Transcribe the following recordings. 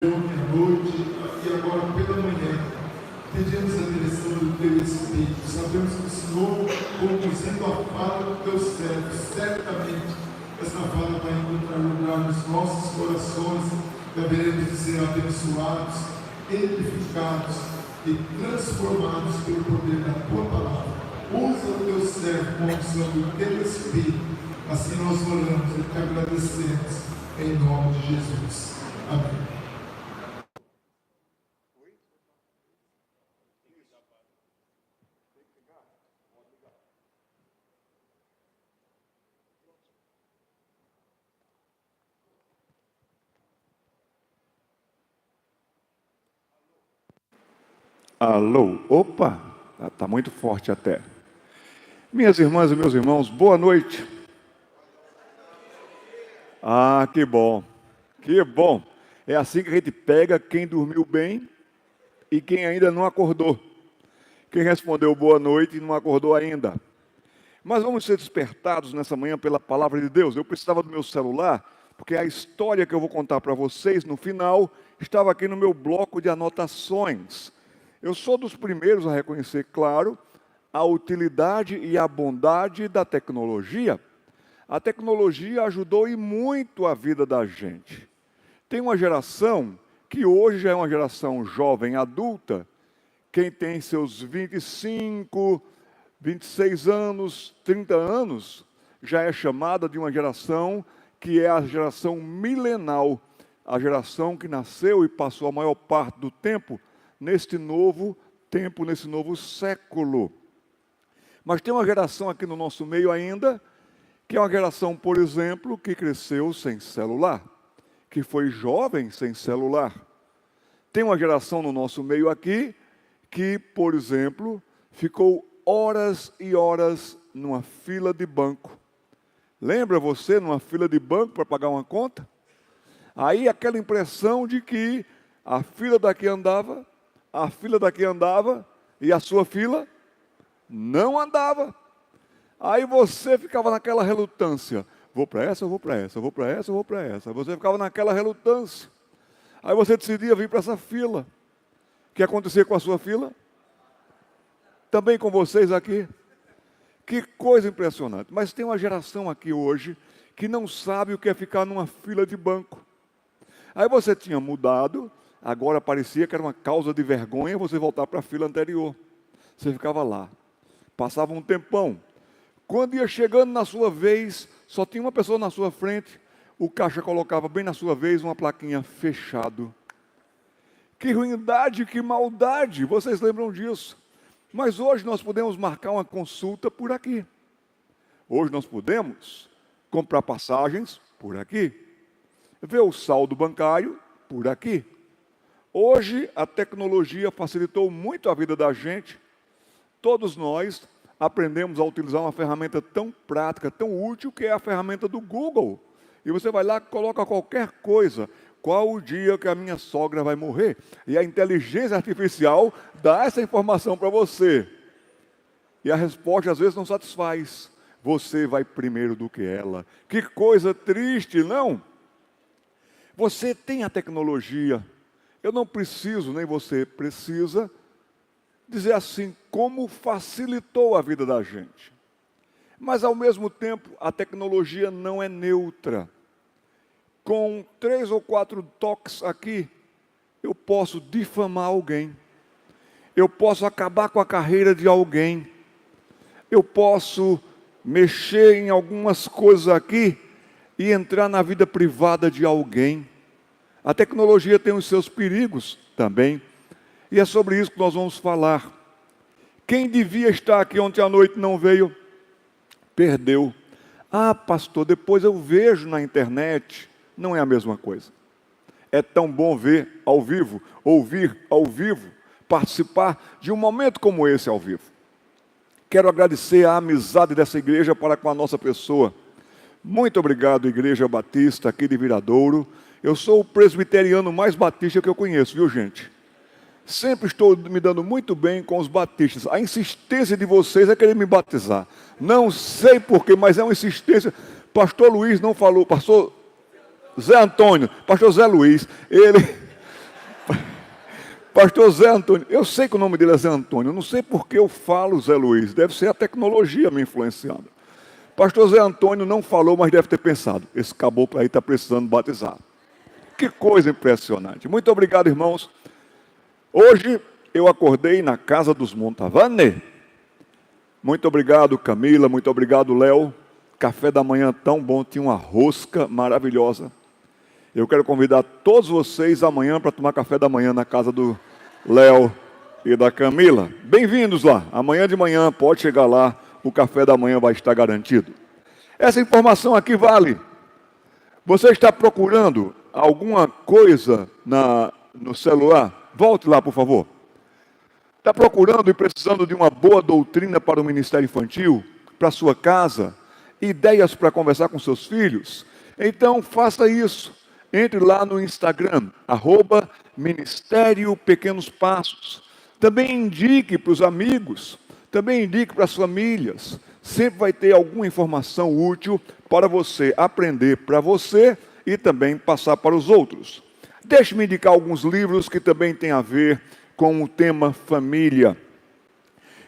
ontem à noite e agora pela manhã. Pedimos a direção do Teu Espírito. Sabemos que o Senhor, conduzindo a fala do Teu servo, certamente essa fala vai encontrar lugar nos nossos corações, haveremos de ser abençoados, edificados e transformados pelo poder da Tua palavra. Usa o Teu servo com a unção do Teu Espírito. Assim nós oramos e te agradecemos, em nome de Jesus. Amém. Alô, opa, tá muito forte até. Minhas irmãs e meus irmãos, boa noite. Ah, que bom, que bom. É assim que a gente pega quem dormiu bem e quem ainda não acordou. Quem respondeu boa noite e não acordou ainda. Mas vamos ser despertados nessa manhã pela palavra de Deus. Eu precisava do meu celular, porque a história que eu vou contar para vocês no final estava aqui no meu bloco de anotações. Eu sou dos primeiros a reconhecer, claro, a utilidade e a bondade da tecnologia. A tecnologia ajudou e muito a vida da gente. Tem uma geração que hoje já é uma geração jovem, adulta, quem tem seus 25, 26 anos, 30 anos, já é chamada de uma geração que é a geração milenal, a geração que nasceu e passou a maior parte do tempo neste novo tempo, nesse novo século. Mas tem uma geração aqui no nosso meio ainda, que é uma geração, por exemplo, que cresceu sem celular, que foi jovem sem celular. Tem uma geração no nosso meio aqui, que, por exemplo, ficou horas e horas numa fila de banco. Lembra você numa fila de banco para pagar uma conta? Aí aquela impressão de que a fila daqui andava, a fila daqui andava e a sua fila não andava. Aí você ficava naquela relutância. Vou para essa, eu vou para essa, eu vou para essa, eu vou para essa. Você ficava naquela relutância. Aí você decidia vir para essa fila. O que acontecia com a sua fila? Também com vocês aqui. Que coisa impressionante. Mas tem uma geração aqui hoje que não sabe o que é ficar numa fila de banco. Aí você tinha mudado, agora parecia que era uma causa de vergonha você voltar para a fila anterior. Você ficava lá. Passava um tempão. Quando ia chegando na sua vez, só tinha uma pessoa na sua frente, o caixa colocava bem na sua vez uma plaquinha fechado. Que ruindade, que maldade, vocês lembram disso? Mas hoje nós podemos marcar uma consulta por aqui. Hoje nós podemos comprar passagens por aqui. Ver o saldo bancário por aqui. Hoje a tecnologia facilitou muito a vida da gente. Todos nós aprendemos a utilizar uma ferramenta tão prática, tão útil, que é a ferramenta do Google. E você vai lá e coloca qualquer coisa. Qual o dia que a minha sogra vai morrer? E a inteligência artificial dá essa informação para você. E a resposta às vezes não satisfaz. Você vai primeiro do que ela. Que coisa triste, não? Você tem a tecnologia. Eu não preciso, nem você precisa, dizer assim, como facilitou a vida da gente. Mas, ao mesmo tempo, a tecnologia não é neutra. Com 3 ou 4 toques aqui, eu posso difamar alguém. Eu posso acabar com a carreira de alguém. Eu posso mexer em algumas coisas aqui e entrar na vida privada de alguém. A tecnologia tem os seus perigos também. E é sobre isso que nós vamos falar. Quem devia estar aqui ontem à noite não veio, perdeu. Ah, pastor, depois eu vejo na internet. Não é a mesma coisa. É tão bom ver ao vivo, ouvir ao vivo, participar de um momento como esse ao vivo. Quero agradecer a amizade dessa igreja para com a nossa pessoa. Muito obrigado, Igreja Batista, aqui de Viradouro. Eu sou o presbiteriano mais batista que eu conheço, viu, gente? Sempre estou me dando muito bem com os batistas. A insistência de vocês é querer me batizar. Não sei porquê, mas é uma insistência. Pastor Luiz não falou, pastor Zé Antônio, pastor Zé Luiz, ele Pastor Zé Antônio, eu sei que o nome dele é Zé Antônio, eu não sei por que eu falo Zé Luiz, deve ser a tecnologia me influenciando. Pastor Zé Antônio não falou, mas deve ter pensado, esse caboclo aí está precisando batizar. Que coisa impressionante. Muito obrigado, irmãos. Hoje eu acordei na casa dos Montavani. Muito obrigado, Camila, muito obrigado, Léo. Café da manhã tão bom, tinha uma rosca maravilhosa. Eu quero convidar todos vocês amanhã para tomar café da manhã na casa do Léo e da Camila. Bem-vindos lá. Amanhã de manhã pode chegar lá, o café da manhã vai estar garantido. Essa informação aqui vale. Você está procurando alguma coisa no celular? Volte lá, por favor. Está procurando e precisando de uma boa doutrina para o ministério infantil, para a sua casa, ideias para conversar com seus filhos? Então faça isso. Entre lá no Instagram, @Ministério Pequenos Passos. Também indique para os amigos, também indique para as famílias. Sempre vai ter alguma informação útil para você aprender para você e também passar para os outros. Deixe-me indicar alguns livros que também têm a ver com o tema família.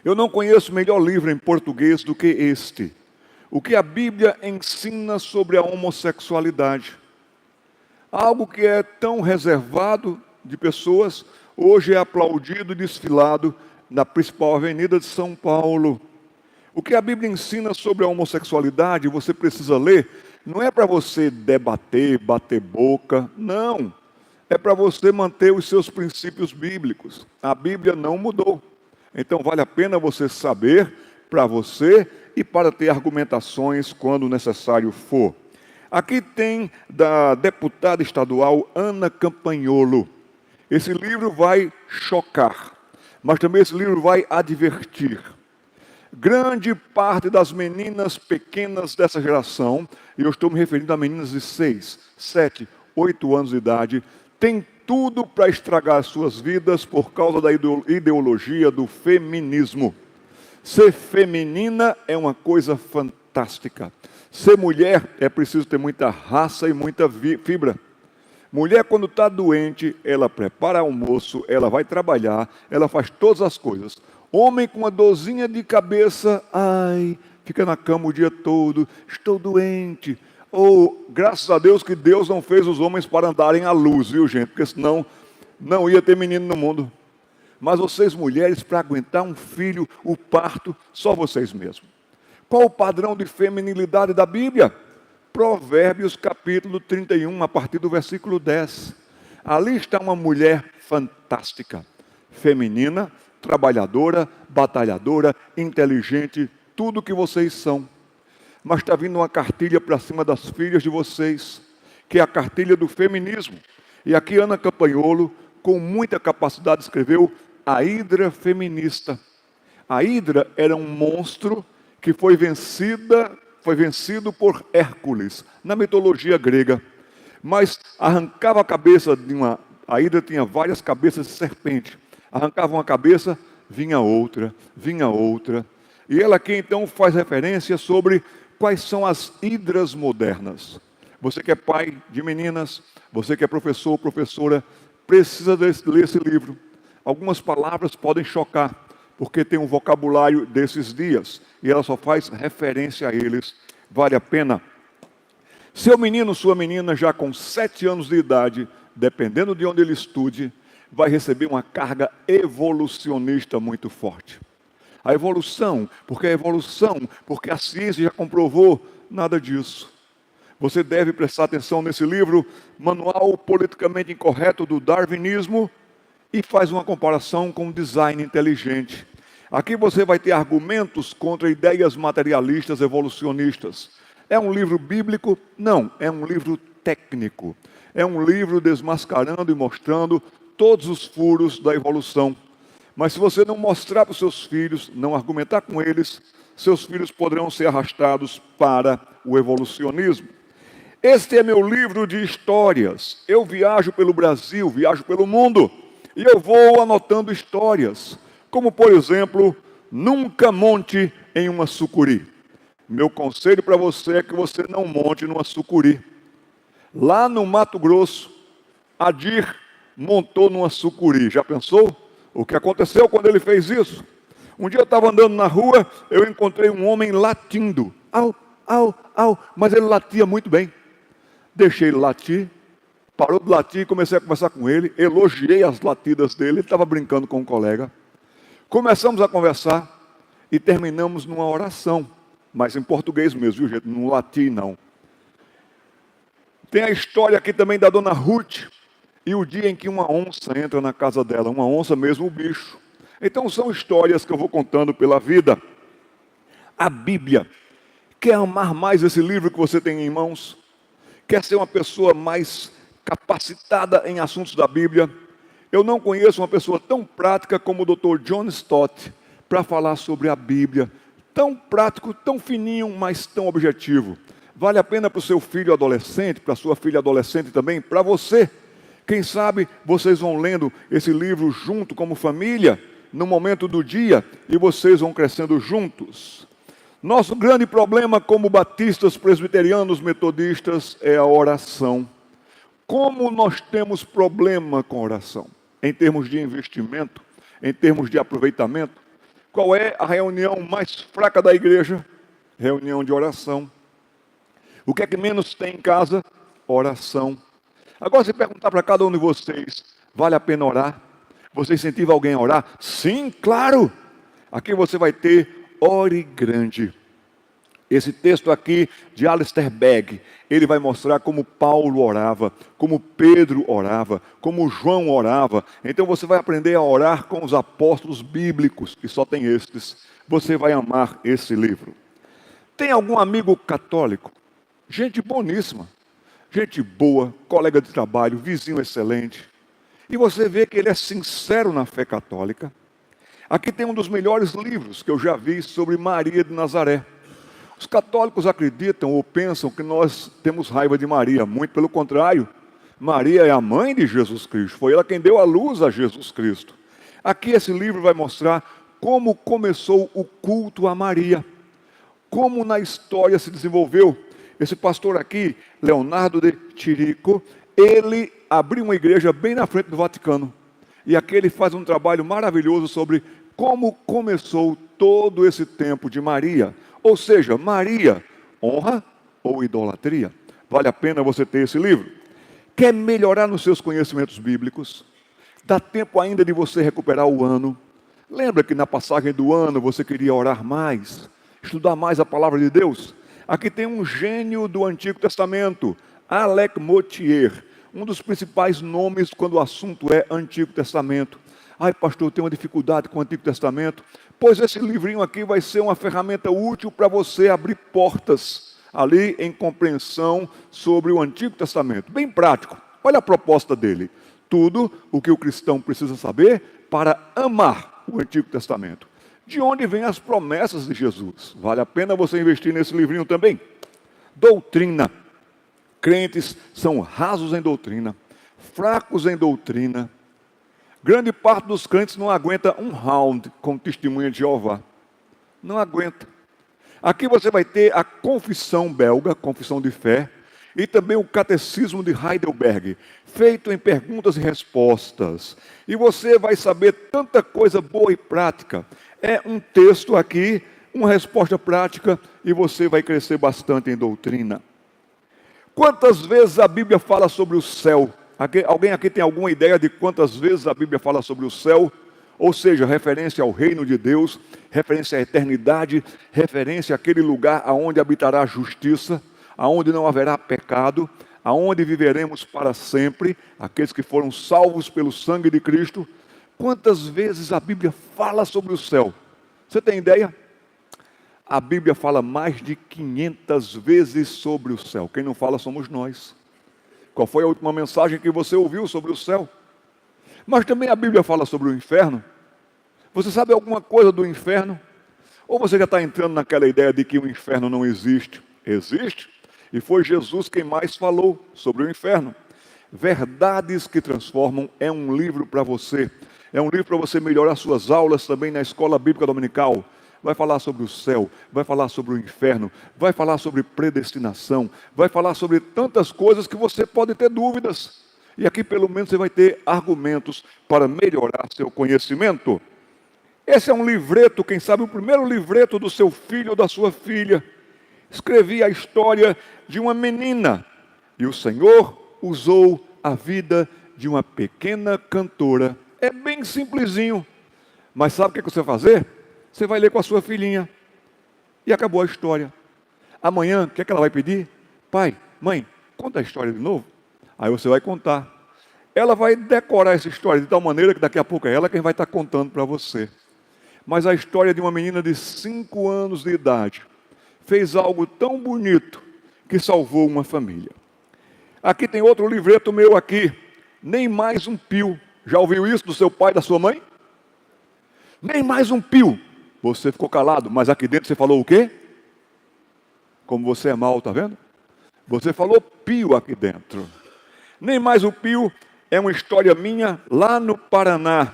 Eu não conheço melhor livro em português do que este. O que a Bíblia ensina sobre a homossexualidade. Algo que é tão reservado de pessoas, hoje é aplaudido e desfilado na principal avenida de São Paulo. O que a Bíblia ensina sobre a homossexualidade, você precisa ler, não é para você debater, bater boca, não. É para você manter os seus princípios bíblicos. A Bíblia não mudou. Então vale a pena você saber para você e para ter argumentações quando necessário for. Aqui tem da deputada estadual Ana Campanholo. Esse livro vai chocar, mas também esse livro vai advertir. Grande parte das meninas pequenas dessa geração, e eu estou me referindo a meninas de 6, 7, 8 anos de idade, tem tudo para estragar suas vidas por causa da ideologia do feminismo. Ser feminina é uma coisa fantástica. Ser mulher é preciso ter muita raça e muita fibra. Mulher, quando está doente, ela prepara almoço, ela vai trabalhar, ela faz todas as coisas. Homem com uma dorzinha de cabeça, fica na cama o dia todo, estou doente. Ou, graças a Deus que Deus não fez os homens para andarem à luz, viu gente? Porque senão não ia ter menino no mundo. Mas vocês mulheres, para aguentar um filho, o parto, só vocês mesmos. Qual o padrão de feminilidade da Bíblia? Provérbios capítulo 31, a partir do versículo 10. Ali está uma mulher fantástica, feminina, trabalhadora, batalhadora, inteligente, tudo o que vocês são. Mas está vindo uma cartilha para cima das filhas de vocês, que é a cartilha do feminismo. E aqui Ana Campanholo, com muita capacidade, escreveu a Hidra Feminista. A Hidra era um monstro que foi vencido por Hércules, na mitologia grega. Mas arrancava a cabeça a Hidra tinha várias cabeças de serpente. Arrancava uma cabeça, vinha outra. E ela aqui então faz referência sobre quais são as hidras modernas. Você que é pai de meninas, você que é professor ou professora, precisa ler esse livro. Algumas palavras podem chocar, porque tem um vocabulário desses dias, e ela só faz referência a eles. Vale a pena. Seu menino, sua menina, já com 7 anos de idade, dependendo de onde ele estude, vai receber uma carga evolucionista muito forte. A evolução, porque a ciência já comprovou, nada disso. Você deve prestar atenção nesse livro, Manual Politicamente Incorreto do Darwinismo, e faz uma comparação com o design inteligente. Aqui você vai ter argumentos contra ideias materialistas evolucionistas. É um livro bíblico? Não, é um livro técnico. É um livro desmascarando e mostrando todos os furos da evolução. Mas se você não mostrar para os seus filhos, não argumentar com eles, seus filhos poderão ser arrastados para o evolucionismo. Este é meu livro de histórias. Eu viajo pelo Brasil, viajo pelo mundo, e eu vou anotando histórias. Como, por exemplo, nunca monte em uma sucuri. Meu conselho para você é que você não monte numa sucuri. Lá no Mato Grosso, Adir montou numa sucuri. Já pensou o que aconteceu quando ele fez isso? Um dia eu estava andando na rua, eu encontrei um homem latindo. Au, au, au. Mas ele latia muito bem. Deixei ele latir, parou de latir e comecei a conversar com ele. Elogiei as latidas dele, ele estava brincando com um colega. Começamos a conversar e terminamos numa oração. Mas em português mesmo, viu, gente? Não lati, não. Tem a história aqui também da dona Ruth e o dia em que uma onça entra na casa dela. Uma onça mesmo, o bicho. Então são histórias que eu vou contando pela vida. A Bíblia. Quer amar mais esse livro que você tem em mãos? Quer ser uma pessoa mais capacitada em assuntos da Bíblia? Eu não conheço uma pessoa tão prática como o Dr. John Stott para falar sobre a Bíblia. Tão prático, tão fininho, mas tão objetivo. Vale a pena para o seu filho adolescente, para a sua filha adolescente também, para você. Quem sabe vocês vão lendo esse livro junto como família, no momento do dia, e vocês vão crescendo juntos. Nosso grande problema como batistas, presbiterianos, metodistas, é a oração. Como nós temos problema com oração? Em termos de investimento, em termos de aproveitamento. Qual é a reunião mais fraca da igreja? Reunião de oração. O que é que menos tem em casa? Oração. Agora, se perguntar para cada um de vocês, vale a pena orar? Você incentiva alguém a orar? Sim, claro! Aqui você vai ter ore grande. Esse texto aqui de Alistair Begg, ele vai mostrar como Paulo orava, como Pedro orava, como João orava. Então você vai aprender a orar com os apóstolos bíblicos, que só tem estes. Você vai amar esse livro. Tem algum amigo católico? Gente boníssima, gente boa, colega de trabalho, vizinho excelente. E você vê que ele é sincero na fé católica. Aqui tem um dos melhores livros que eu já vi sobre Maria de Nazaré. Os católicos acreditam ou pensam que nós temos raiva de Maria. Muito pelo contrário, Maria é a mãe de Jesus Cristo. Foi ela quem deu a luz a Jesus Cristo. Aqui esse livro vai mostrar como começou o culto a Maria. Como na história se desenvolveu. Esse pastor aqui, Leonardo de Chirico, ele abriu uma igreja bem na frente do Vaticano. E aqui ele faz um trabalho maravilhoso sobre como começou todo esse tempo de Maria. Ou seja, Maria, honra ou idolatria? Vale a pena você ter esse livro. Quer melhorar nos seus conhecimentos bíblicos? Dá tempo ainda de você recuperar o ano. Lembra que na passagem do ano você queria orar mais, estudar mais a palavra de Deus? Aqui tem um gênio do Antigo Testamento, Alec Motyer, um dos principais nomes quando o assunto é Antigo Testamento. Ai, pastor, eu tenho uma dificuldade com o Antigo Testamento. Pois esse livrinho aqui vai ser uma ferramenta útil para você abrir portas ali em compreensão sobre o Antigo Testamento. Bem prático. Olha a proposta dele. Tudo o que o cristão precisa saber para amar o Antigo Testamento. De onde vêm as promessas de Jesus? Vale a pena você investir nesse livrinho também. Doutrina. Crentes são rasos em doutrina, fracos em doutrina. Grande parte dos crentes não aguenta um round com testemunha de Jeová. Não aguenta. Aqui você vai ter a confissão belga, confissão de fé, e também o catecismo de Heidelberg, feito em perguntas e respostas. E você vai saber tanta coisa boa e prática. É um texto aqui, uma resposta prática, e você vai crescer bastante em doutrina. Quantas vezes a Bíblia fala sobre o céu? Alguém aqui tem alguma ideia de quantas vezes a Bíblia fala sobre o céu? Ou seja, referência ao reino de Deus, referência à eternidade, referência àquele lugar aonde habitará a justiça, aonde não haverá pecado, aonde viveremos para sempre, aqueles que foram salvos pelo sangue de Cristo. Quantas vezes a Bíblia fala sobre o céu? Você tem ideia? A Bíblia fala mais de 500 vezes sobre o céu. Quem não fala somos nós. Qual foi a última mensagem que você ouviu sobre o céu? Mas também a Bíblia fala sobre o inferno. Você sabe alguma coisa do inferno? Ou você já está entrando naquela ideia de que o inferno não existe? Existe. E foi Jesus quem mais falou sobre o inferno. Verdades que Transformam é um livro para você. É um livro para você melhorar suas aulas também na escola bíblica dominical. Vai falar sobre o céu, vai falar sobre o inferno, vai falar sobre predestinação, vai falar sobre tantas coisas que você pode ter dúvidas. E aqui pelo menos você vai ter argumentos para melhorar seu conhecimento. Esse é um livreto, quem sabe o primeiro livreto do seu filho ou da sua filha. Escrevi a história de uma menina, e o Senhor usou a vida de uma pequena cantora. É bem simplesinho, mas sabe o que você vai fazer? Você vai ler com a sua filhinha, e acabou a história. Amanhã, o que ela vai pedir? Pai, mãe, conta a história de novo. Aí você vai contar. Ela vai decorar essa história de tal maneira que daqui a pouco é ela quem vai estar contando para você. Mas a história de uma menina de 5 anos de idade fez algo tão bonito que salvou uma família. Aqui tem outro livreto meu aqui. Nem mais um pio. Já ouviu isso do seu pai e da sua mãe? Nem mais um pio. Você ficou calado, mas aqui dentro você falou o quê? Como você é mau, tá vendo? Você falou pio aqui dentro. Nem mais um pio é uma história minha lá no Paraná.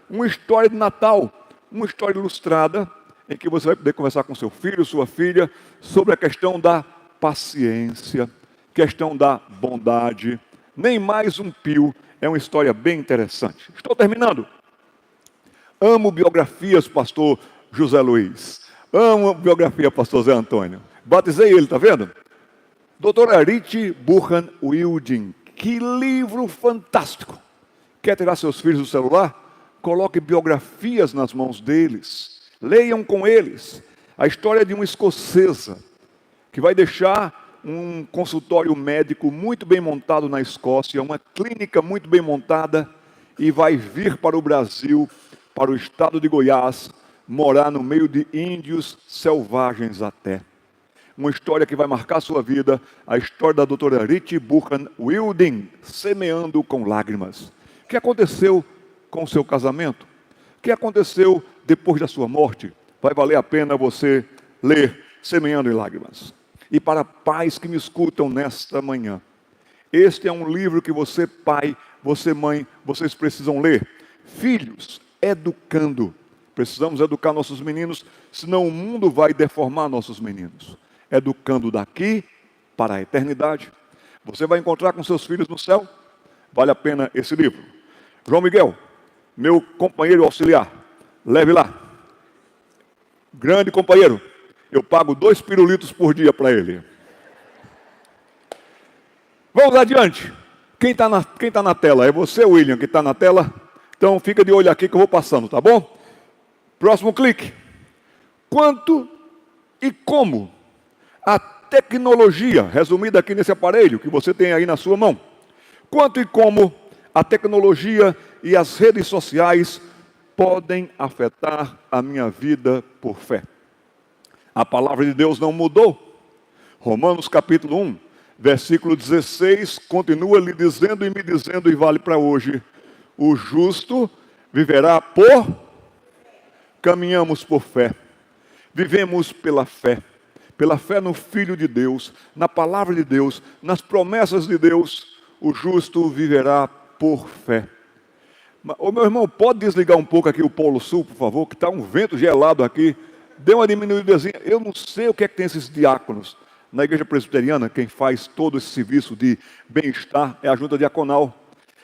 Uma história de Natal. Uma história ilustrada, em que você vai poder conversar com seu filho, sua filha, sobre a questão da paciência, questão da bondade. Nem mais um pio, é uma história bem interessante. Estou terminando. Amo biografias, pastor José Luiz. Amo biografia, pastor Zé Antônio. Batizei ele, tá vendo? Doutora Arite Burhan Wilding. Que livro fantástico. Quer tirar seus filhos do celular? Coloque biografias nas mãos deles, leiam com eles a história de uma escocesa que vai deixar um consultório médico muito bem montado na Escócia, uma clínica muito bem montada, e vai vir para o Brasil, para o estado de Goiás, morar no meio de índios selvagens até. Uma história que vai marcar a sua vida, a história da doutora Arite Burhan Wilding, Semeando com Lágrimas. O que aconteceu com o seu casamento? O que aconteceu depois da sua morte? Vai valer a pena você ler Semeando em Lágrimas. E para pais que me escutam nesta manhã, este é um livro que você pai, você mãe, vocês precisam ler. Filhos, educando. Precisamos educar nossos meninos, senão o mundo vai deformar nossos meninos. Educando daqui para a eternidade. Você vai encontrar com seus filhos no céu? Vale a pena esse livro. João Miguel, meu companheiro auxiliar, leve lá. Grande companheiro, eu pago 2 pirulitos por dia para ele. Vamos adiante. Quem está na tela? É você, William, que está na tela? Então fica de olho aqui que eu vou passando, tá bom? Próximo clique. Quanto e como a tecnologia, resumida aqui nesse aparelho que você tem aí na sua mão, quanto e como a tecnologia e as redes sociais podem afetar a minha vida por fé. A palavra de Deus não mudou. Romanos capítulo 1, versículo 16, continua lhe dizendo e me dizendo, e vale para hoje: o justo viverá por... Caminhamos por fé, vivemos pela fé no Filho de Deus, na palavra de Deus, nas promessas de Deus. O justo viverá por fé. Ô meu irmão, pode desligar um pouco aqui o Polo Sul, por favor, que está um vento gelado aqui. Dê uma diminuídazinha. Eu não sei o que é que tem esses diáconos. Na igreja presbiteriana, quem faz todo esse serviço de bem-estar é a junta diaconal.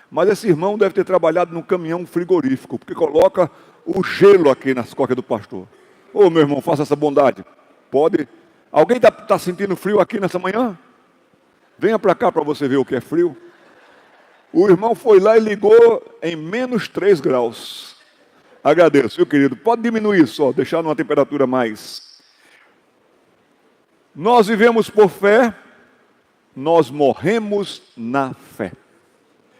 Mas esse irmão deve ter trabalhado num caminhão frigorífico, porque coloca o gelo aqui nas costas do pastor. Ô meu irmão, faça essa bondade. Pode. Alguém está sentindo frio aqui nessa manhã? Venha para cá para você ver o que é frio. O irmão foi lá e ligou em menos 3 graus. Agradeço, meu querido. Pode diminuir só, deixar numa temperatura mais. Nós vivemos por fé, nós morremos na fé.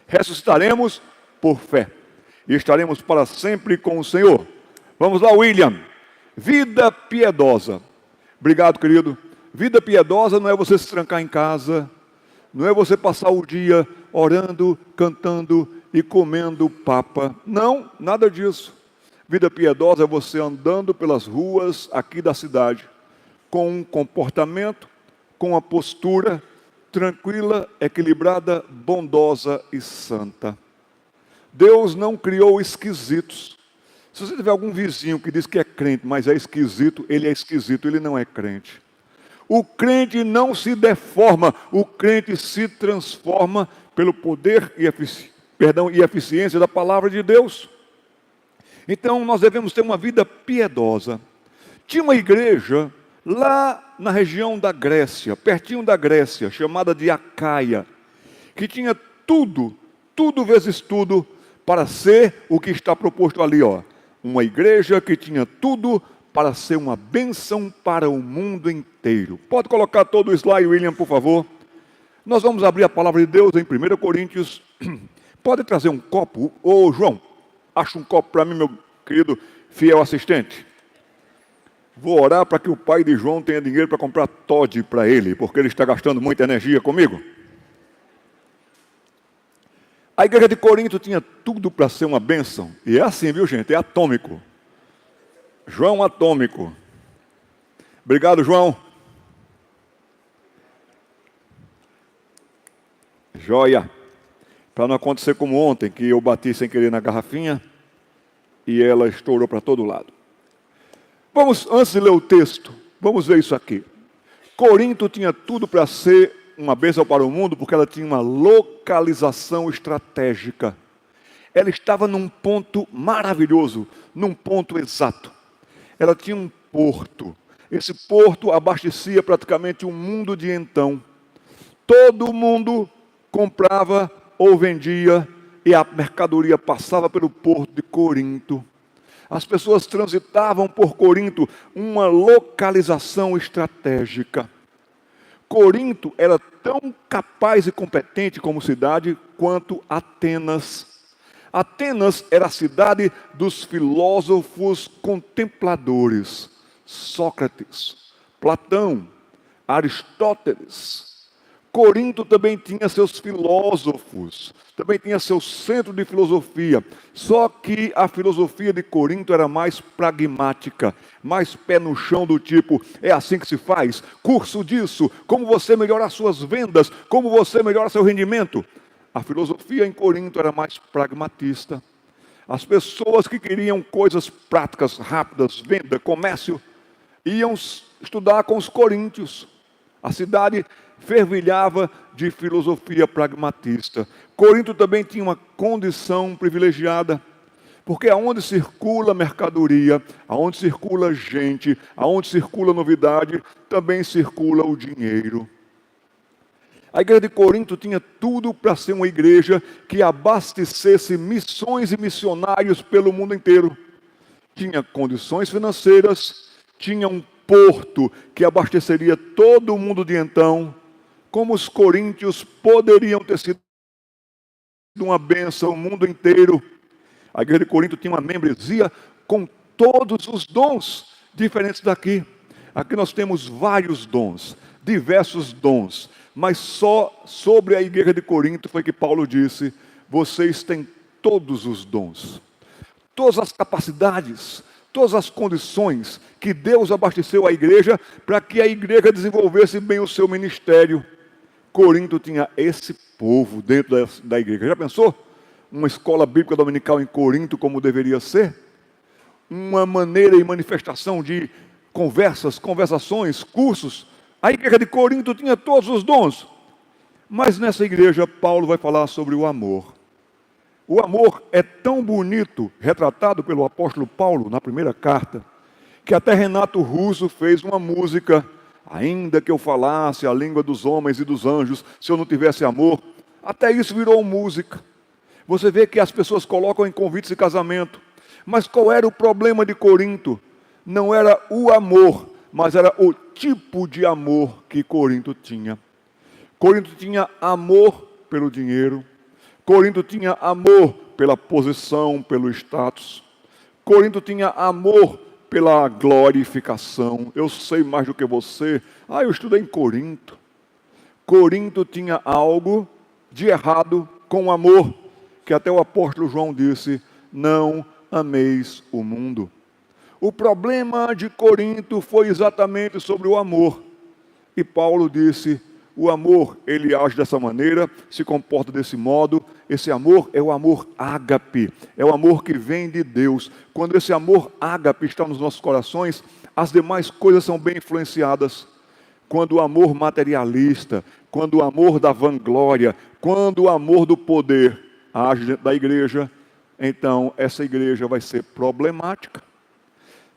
Ressuscitaremos por fé. E estaremos para sempre com o Senhor. Vamos lá, William. Vida piedosa. Obrigado, querido. Vida piedosa não é você se trancar em casa, não é você passar o dia orando, cantando e comendo papa. Não, nada disso. Vida piedosa é você andando pelas ruas aqui da cidade, com um comportamento, com uma postura tranquila, equilibrada, bondosa e santa. Deus não criou esquisitos. Se você tiver algum vizinho que diz que é crente, mas é esquisito, ele não é crente. O crente não se deforma, o crente se transforma pelo poder e eficiência da palavra de Deus. Então nós devemos ter uma vida piedosa. Tinha uma igreja lá na região da Grécia, pertinho da Grécia, chamada de Acaia, que tinha tudo vezes tudo, para ser o que está proposto ali, ó. Uma igreja que tinha tudo para ser uma bênção para o mundo inteiro. Pode colocar todo o slide, William, por favor. Nós vamos abrir a palavra de Deus em 1 Coríntios. Pode trazer um copo? Ô, João, acha um copo para mim, meu querido fiel assistente. Vou orar para que o pai de João tenha dinheiro para comprar Toddy para ele, porque ele está gastando muita energia comigo. A igreja de Corinto tinha tudo para ser uma bênção. E é assim, viu, gente? É atômico. João atômico. Obrigado, João. Joia. Para não acontecer como ontem, que eu bati sem querer na garrafinha e ela estourou para todo lado. Vamos, antes de ler o texto, vamos ver isso aqui. Corinto tinha tudo para ser uma bênção para o mundo, porque ela tinha uma localização estratégica. Ela estava num ponto maravilhoso, num ponto exato. Ela tinha um porto. Esse porto abastecia praticamente o mundo de então. Todo mundo comprava ou vendia e a mercadoria passava pelo porto de Corinto. As pessoas transitavam por Corinto, uma localização estratégica. Corinto era tão capaz e competente como cidade quanto Atenas. Atenas era a cidade dos filósofos contempladores. Sócrates, Platão, Aristóteles. Corinto também tinha seus filósofos, também tinha seu centro de filosofia. Só que a filosofia de Corinto era mais pragmática, mais pé no chão, do tipo, é assim que se faz, curso disso, como você melhorar suas vendas, como você melhora seu rendimento. A filosofia em Corinto era mais pragmatista. As pessoas que queriam coisas práticas, rápidas, venda, comércio, iam estudar com os coríntios. A cidade fervilhava de filosofia pragmatista. Corinto também tinha uma condição privilegiada, porque aonde circula mercadoria, aonde circula gente, aonde circula novidade, também circula o dinheiro. A igreja de Corinto tinha tudo para ser uma igreja que abastecesse missões e missionários pelo mundo inteiro. Tinha condições financeiras, tinha um porto que abasteceria todo o mundo de então. Como os coríntios poderiam ter sido uma bênção ao mundo inteiro. A igreja de Corinto tinha uma membresia com todos os dons diferentes daqui. Aqui nós temos vários dons, diversos dons, mas só sobre a igreja de Corinto foi que Paulo disse: vocês têm todos os dons, todas as capacidades, todas as condições que Deus abasteceu a igreja para que a igreja desenvolvesse bem o seu ministério. Corinto tinha esse povo dentro da igreja. Já pensou? Uma escola bíblica dominical em Corinto como deveria ser? Uma maneira e manifestação de conversações, cursos. A igreja de Corinto tinha todos os dons. Mas nessa igreja, Paulo vai falar sobre o amor. O amor é tão bonito, retratado pelo apóstolo Paulo na primeira carta, que até Renato Russo fez uma música: ainda que eu falasse a língua dos homens e dos anjos, se eu não tivesse amor. Até isso virou música. Você vê que as pessoas colocam em convites de casamento. Mas qual era o problema de Corinto? Não era o amor, mas era o tipo de amor que Corinto tinha. Corinto tinha amor pelo dinheiro. Corinto tinha amor pela posição, pelo status. Corinto tinha amor pela glorificação. Eu sei mais do que você. Eu estudei em Corinto. Corinto tinha algo de errado com o amor, que até o apóstolo João disse: não ameis o mundo. O problema de Corinto foi exatamente sobre o amor. E Paulo disse: o amor, ele age dessa maneira, se comporta desse modo. Esse amor é o amor ágape, é o amor que vem de Deus. Quando esse amor ágape está nos nossos corações, as demais coisas são bem influenciadas. quando o amor materialista, quando o amor da vanglória, quando o amor do poder age dentro da igreja, então essa igreja vai ser problemática.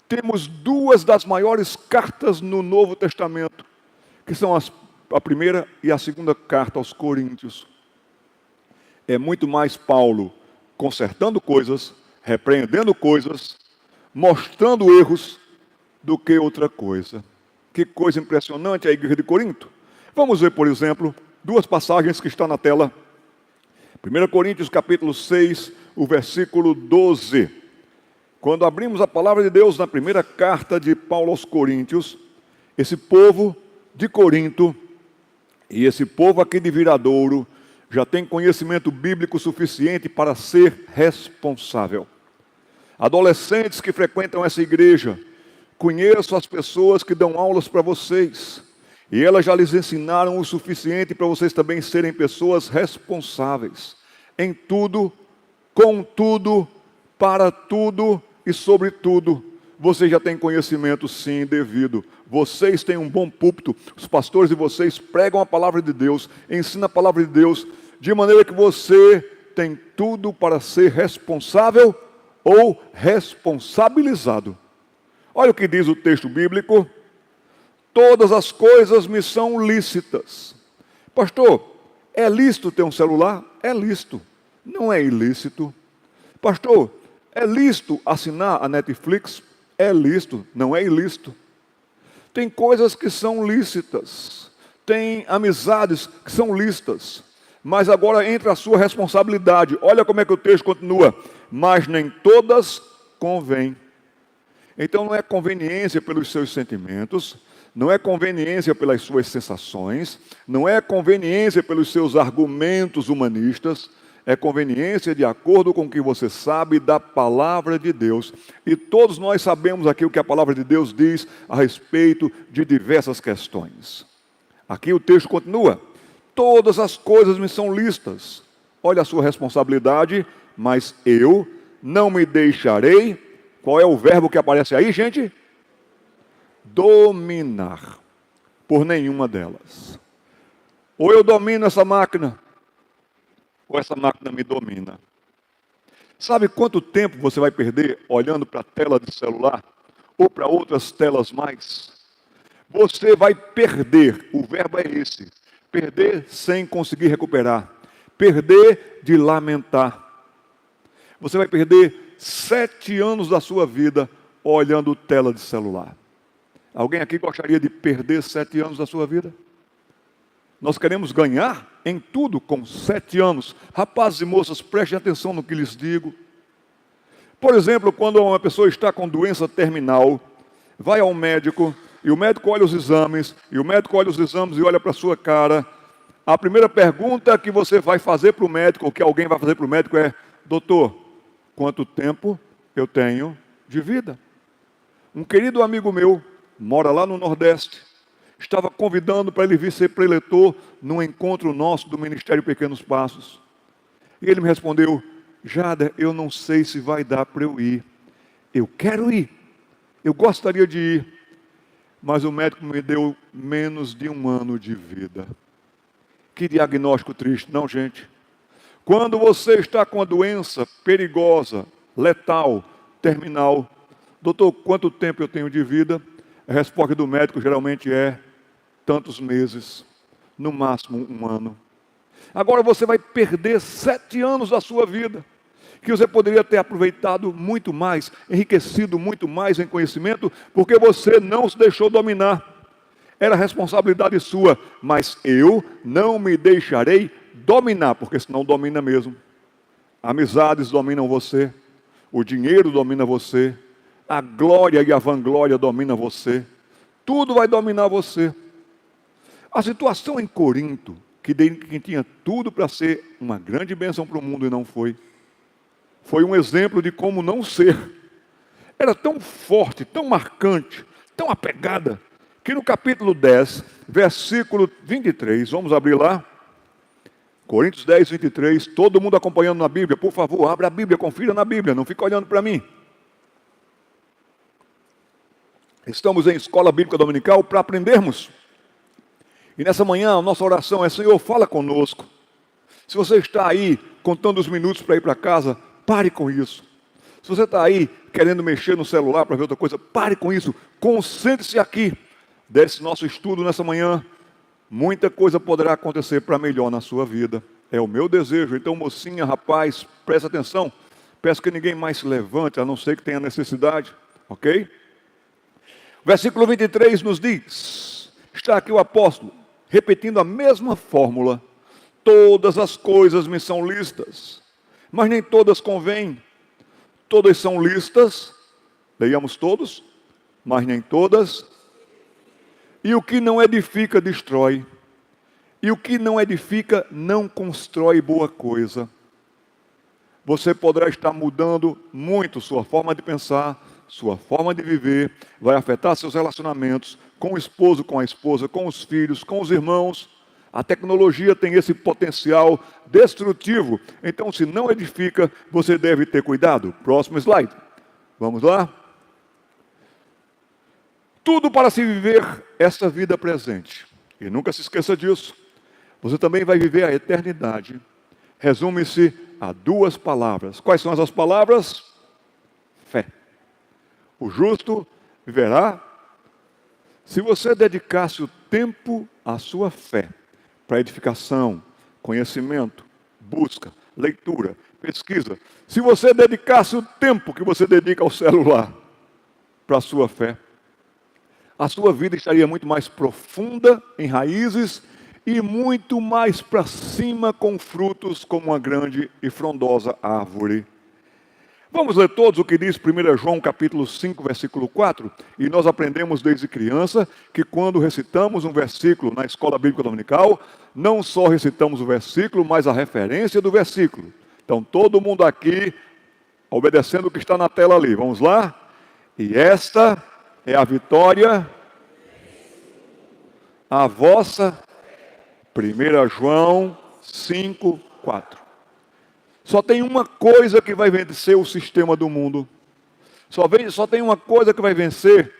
Temos duas das maiores cartas no Novo Testamento, que são a primeira e a segunda carta aos Coríntios. É muito mais Paulo consertando coisas, repreendendo coisas, mostrando erros, do que outra coisa. Que coisa impressionante a igreja de Corinto. Vamos ver, por exemplo, duas passagens que estão na tela. 1 Coríntios capítulo 6, o versículo 12. Quando abrimos a palavra de Deus na primeira carta de Paulo aos Coríntios, esse povo de Corinto e esse povo aqui de Viradouro já tem conhecimento bíblico suficiente para ser responsável. Adolescentes que frequentam essa igreja, conheço as pessoas que dão aulas para vocês, e elas já lhes ensinaram o suficiente para vocês também serem pessoas responsáveis, em tudo, com tudo, para tudo e sobre tudo. Vocês já têm conhecimento, sim, devido. Vocês têm um bom púlpito, os pastores de vocês pregam a palavra de Deus, ensinam a palavra de Deus, de maneira que você tem tudo para ser responsável ou responsabilizado. Olha o que diz o texto bíblico: todas as coisas me são lícitas. Pastor, é lícito ter um celular? É lícito, não é ilícito. Pastor, é lícito assinar a Netflix? É lícito, não é ilícito. Tem coisas que são lícitas, tem amizades que são lícitas, mas agora entra a sua responsabilidade. Olha como é que o texto continua: mas nem todas convêm. Então não é conveniência pelos seus sentimentos, não é conveniência pelas suas sensações, não é conveniência pelos seus argumentos humanistas, é conveniência de acordo com o que você sabe da palavra de Deus. E todos nós sabemos aqui o que a palavra de Deus diz a respeito de diversas questões. Aqui o texto continua: todas as coisas me são lícitas. Olha a sua responsabilidade, mas eu não me deixarei. Qual é o verbo que aparece aí, gente? Dominar por nenhuma delas. Ou eu domino essa máquina, ou essa máquina me domina. Sabe quanto tempo você vai perder olhando para a tela de celular ou para outras telas mais? Você vai perder, o verbo é esse, perder sem conseguir recuperar, perder de lamentar. Você vai perder 7 anos da sua vida olhando tela de celular. Alguém aqui gostaria de perder 7 anos da sua vida? Nós queremos ganhar em tudo com 7 anos. Rapazes e moças, prestem atenção no que lhes digo. Por exemplo, quando uma pessoa está com doença terminal, vai ao médico, e o médico olha os exames, e olha para a sua cara. A primeira pergunta que você vai fazer para o médico, ou que alguém vai fazer para o médico é: doutor, quanto tempo eu tenho de vida? Um querido amigo meu, mora lá no Nordeste, estava convidando para ele vir ser preletor num encontro nosso do Ministério Pequenos Passos. E ele me respondeu: Jader, eu não sei se vai dar para eu ir. Eu quero ir, eu gostaria de ir, mas o médico me deu menos de 1 ano de vida. Que diagnóstico triste, não, gente? Quando você está com a doença perigosa, letal, terminal, doutor, quanto tempo eu tenho de vida? A resposta do médico geralmente é: tantos meses, no máximo 1 ano. Agora você vai perder 7 anos da sua vida, que você poderia ter aproveitado muito mais, enriquecido muito mais em conhecimento, porque você não se deixou dominar. Era responsabilidade sua, mas eu não me deixarei dominar, porque senão domina mesmo. Amizades dominam você, o dinheiro domina você, a glória e a vanglória dominam você, tudo vai dominar você. A situação em Corinto, que tinha tudo para ser uma grande bênção para o mundo e não foi, foi um exemplo de como não ser. Era tão forte, tão marcante, tão apegada, que no capítulo 10, versículo 23, vamos abrir lá, Coríntios 10, 23, todo mundo acompanhando na Bíblia, por favor, abra a Bíblia, confira na Bíblia, não fica olhando para mim. Estamos em escola bíblica dominical para aprendermos. E nessa manhã a nossa oração é: Senhor, fala conosco. Se você está aí contando os minutos para ir para casa, pare com isso. Se você está aí querendo mexer no celular para ver outra coisa, pare com isso. Concentre-se aqui. Desse nosso estudo nessa manhã, muita coisa poderá acontecer para melhor na sua vida. É o meu desejo. Então, mocinha, rapaz, presta atenção. Peço que ninguém mais se levante, a não ser que tenha necessidade. Ok? Versículo 23 nos diz, está aqui o apóstolo, repetindo a mesma fórmula. Todas as coisas me são lícitas, mas nem todas convêm. Todas são lícitas, leiamos todos, mas nem todas. E o que não edifica, destrói. E o que não edifica, não constrói boa coisa. Você poderá estar mudando muito sua forma de pensar, sua forma de viver, vai afetar seus relacionamentos com o esposo, com a esposa, com os filhos, com os irmãos. A tecnologia tem esse potencial destrutivo. Então, se não edifica, você deve ter cuidado. Próximo slide. Vamos lá? Tudo para se viver essa vida presente. E nunca se esqueça disso. Você também vai viver a eternidade. Resume-se a duas palavras. Quais são essas palavras? Fé. O justo viverá. Se você dedicasse o tempo à sua fé, para edificação, conhecimento, busca, leitura, pesquisa. Se você dedicasse o tempo que você dedica ao celular para a sua fé, a sua vida estaria muito mais profunda em raízes e muito mais para cima com frutos como uma grande e frondosa árvore. Vamos ler todos o que diz 1 João capítulo 5, versículo 4. E nós aprendemos desde criança que quando recitamos um versículo na escola bíblica dominical, não só recitamos o versículo, mas a referência do versículo. Então todo mundo aqui obedecendo o que está na tela ali. Vamos lá? E esta é a vitória, a vossa, 1 João 5, 4. Só tem uma coisa que vai vencer o sistema do mundo. Só tem uma coisa que vai vencer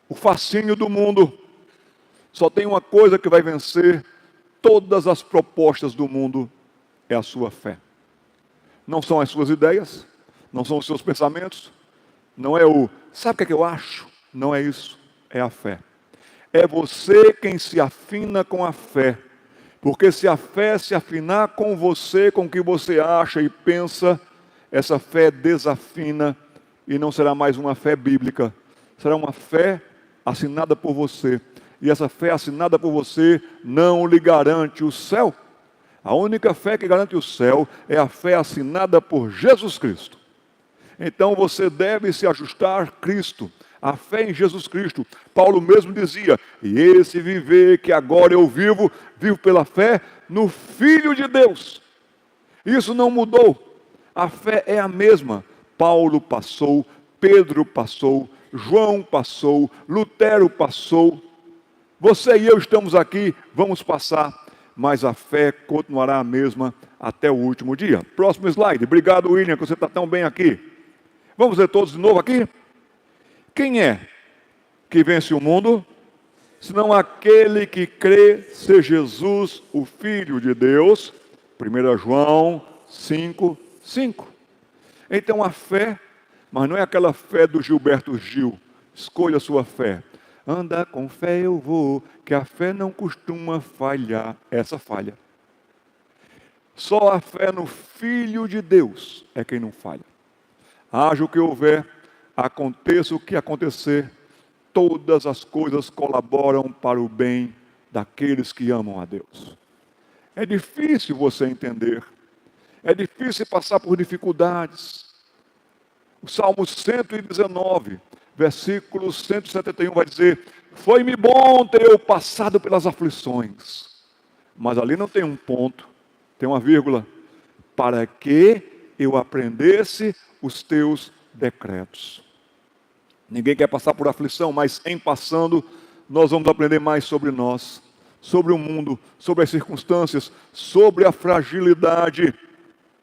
o fascínio do mundo. Só tem uma coisa que vai vencer todas as propostas do mundo. É a sua fé. Não são as suas ideias, não são os seus pensamentos, não é sabe o que é que eu acho? Não é isso, é a fé. É você quem se afina com a fé. Porque se a fé se afinar com você, com o que você acha e pensa, essa fé desafina e não será mais uma fé bíblica. Será uma fé assinada por você. E essa fé assinada por você não lhe garante o céu. A única fé que garante o céu é a fé assinada por Jesus Cristo. Então você deve se ajustar a Cristo. A fé em Jesus Cristo. Paulo mesmo dizia, e esse viver que agora eu vivo, vivo pela fé no Filho de Deus. Isso não mudou. A fé é a mesma. Paulo passou, Pedro passou, João passou, Lutero passou. Você e eu estamos aqui, vamos passar, mas a fé continuará a mesma até o último dia. Próximo slide. Obrigado, William, que você está tão bem aqui. Vamos ler todos de novo aqui? Quem é que vence o mundo? Senão aquele que crê ser Jesus, o Filho de Deus. 1 João 5, 5. Então a fé, mas não é aquela fé do Gilberto Gil. Escolha a sua fé. Anda com fé eu vou, que a fé não costuma falhar. Essa falha. Só a fé no Filho de Deus é quem não falha. Haja o que houver, aconteça o que acontecer, todas as coisas colaboram para o bem daqueles que amam a Deus. É difícil você entender, é difícil passar por dificuldades. O Salmo 119, versículo 171 vai dizer, foi-me bom ter eu passado pelas aflições. Mas ali não tem um ponto, tem uma vírgula, para que eu aprendesse os teus decretos. Ninguém quer passar por aflição, mas em passando, nós vamos aprender mais sobre nós, sobre o mundo, sobre as circunstâncias, sobre a fragilidade,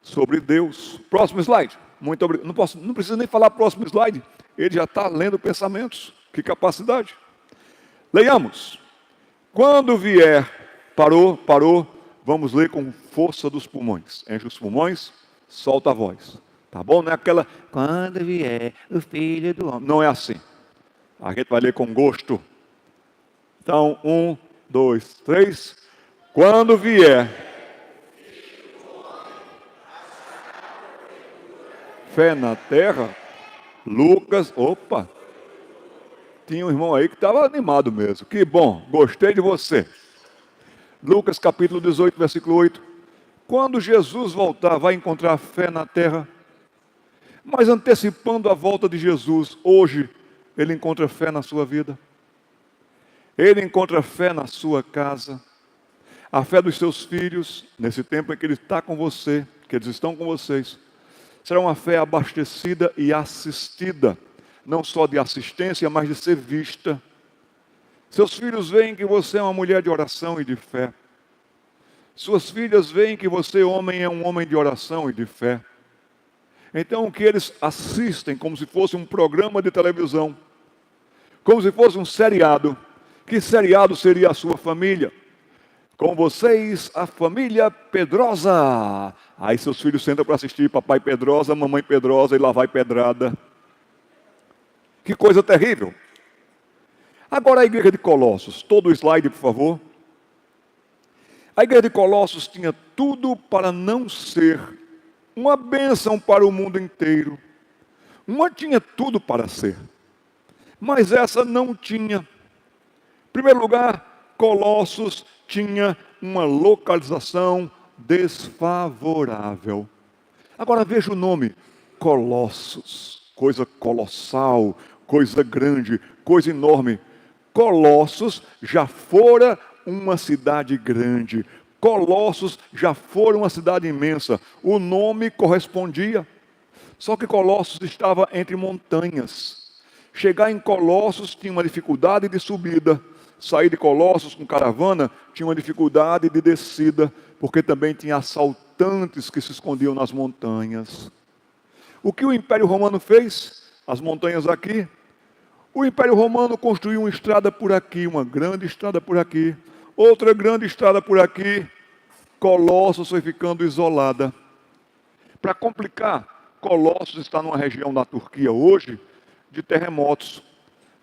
sobre Deus. Próximo slide. Muito obrigado. Não preciso nem falar próximo slide. Ele já está lendo pensamentos. Que capacidade. Leiamos. Quando vier, parou, vamos ler com força dos pulmões. Enche os pulmões, solta a voz. Tá bom? Não é aquela, quando vier o Filho do Homem. Não é assim. A gente vai ler com gosto. Então, 1, 2, 3. Quando vier, fé na terra, Lucas, opa, tinha um irmão aí que estava animado mesmo. Que bom, gostei de você. Lucas capítulo 18, versículo 8. Quando Jesus voltar, vai encontrar fé na terra. Mas antecipando a volta de Jesus, hoje, ele encontra fé na sua vida. Ele encontra fé na sua casa. A fé dos seus filhos, nesse tempo em que ele está com você, que eles estão com vocês, será uma fé abastecida e assistida. Não só de assistência, mas de ser vista. Seus filhos veem que você é uma mulher de oração e de fé. Suas filhas veem que você, homem, é um homem de oração e de fé. Então, o que eles assistem como se fosse um programa de televisão, como se fosse um seriado. Que seriado seria a sua família? Com vocês, a família Pedrosa. Aí seus filhos sentam para assistir papai Pedrosa, mamãe Pedrosa e lá vai pedrada. Que coisa terrível. Agora a igreja de Colossos, todo o slide, por favor. A igreja de Colossos tinha tudo para não ser uma bênção para o mundo inteiro. Uma tinha tudo para ser, mas essa não tinha. Em primeiro lugar, Colossos tinha uma localização desfavorável. Agora veja o nome, Colossos, coisa colossal, coisa grande, coisa enorme. Colossos já fora uma cidade grande. Colossos já fora uma cidade imensa. O nome correspondia. Só que Colossos estava entre montanhas. Chegar em Colossos tinha uma dificuldade de subida. Sair de Colossos com caravana tinha uma dificuldade de descida, porque também tinha assaltantes que se escondiam nas montanhas. O que o Império Romano fez? As montanhas aqui. O Império Romano construiu uma estrada por aqui, uma grande estrada por aqui, outra grande estrada por aqui. Colossos foi ficando isolada. Para complicar, Colossos está numa região da Turquia hoje de terremotos.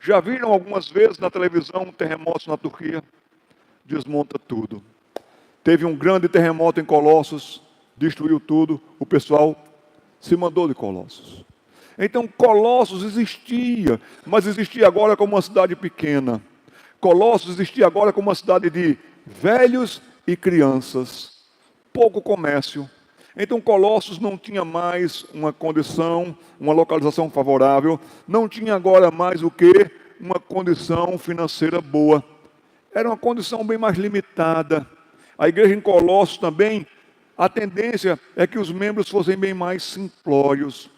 Já viram algumas vezes na televisão terremotos na Turquia? Desmonta tudo. Teve um grande terremoto em Colossos, destruiu tudo, o pessoal se mandou de Colossos. Então Colossos existia, mas existia agora como uma cidade pequena. Colossos existia agora como uma cidade de velhos e crianças. Pouco comércio. Então Colossos não tinha mais uma condição, uma localização favorável. Não tinha agora mais o que? Uma condição financeira boa. Era uma condição bem mais limitada. A igreja em Colossos também, a tendência é que os membros fossem bem mais simplórios.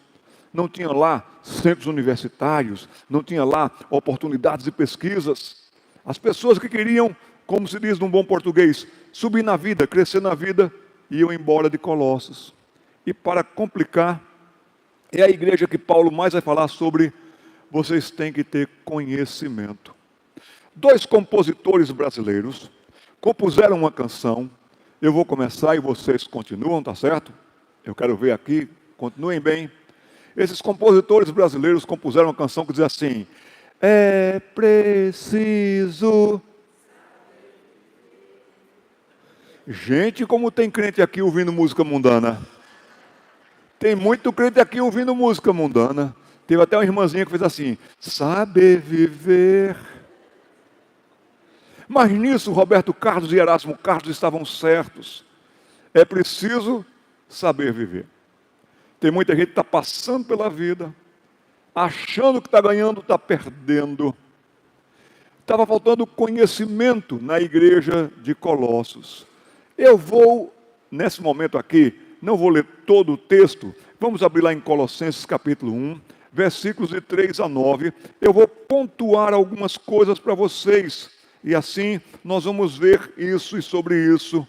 Não tinha lá centros universitários, não tinha lá oportunidades de pesquisas. As pessoas que queriam, como se diz num bom português, subir na vida, crescer na vida, iam embora de Colossos. E para complicar, é a igreja que Paulo mais vai falar sobre, vocês têm que ter conhecimento. 2 compositores brasileiros compuseram uma canção. Eu vou começar e vocês continuam, tá certo? Eu quero ver aqui, continuem bem. Esses compositores brasileiros compuseram uma canção que diz assim: é preciso. Gente, como tem crente aqui ouvindo música mundana. Tem muito crente aqui ouvindo música mundana. Teve até uma irmãzinha que fez assim: saber viver. Mas nisso, Roberto Carlos e Erasmo Carlos estavam certos. É preciso saber viver. Tem muita gente que está passando pela vida, achando que está ganhando, está perdendo. Estava faltando conhecimento na igreja de Colossos. Eu vou, nesse momento aqui, não vou ler todo o texto. Vamos abrir lá em Colossenses capítulo 1, versículos de 3 a 9. Eu vou pontuar algumas coisas para vocês. E assim nós vamos ver isso e sobre isso.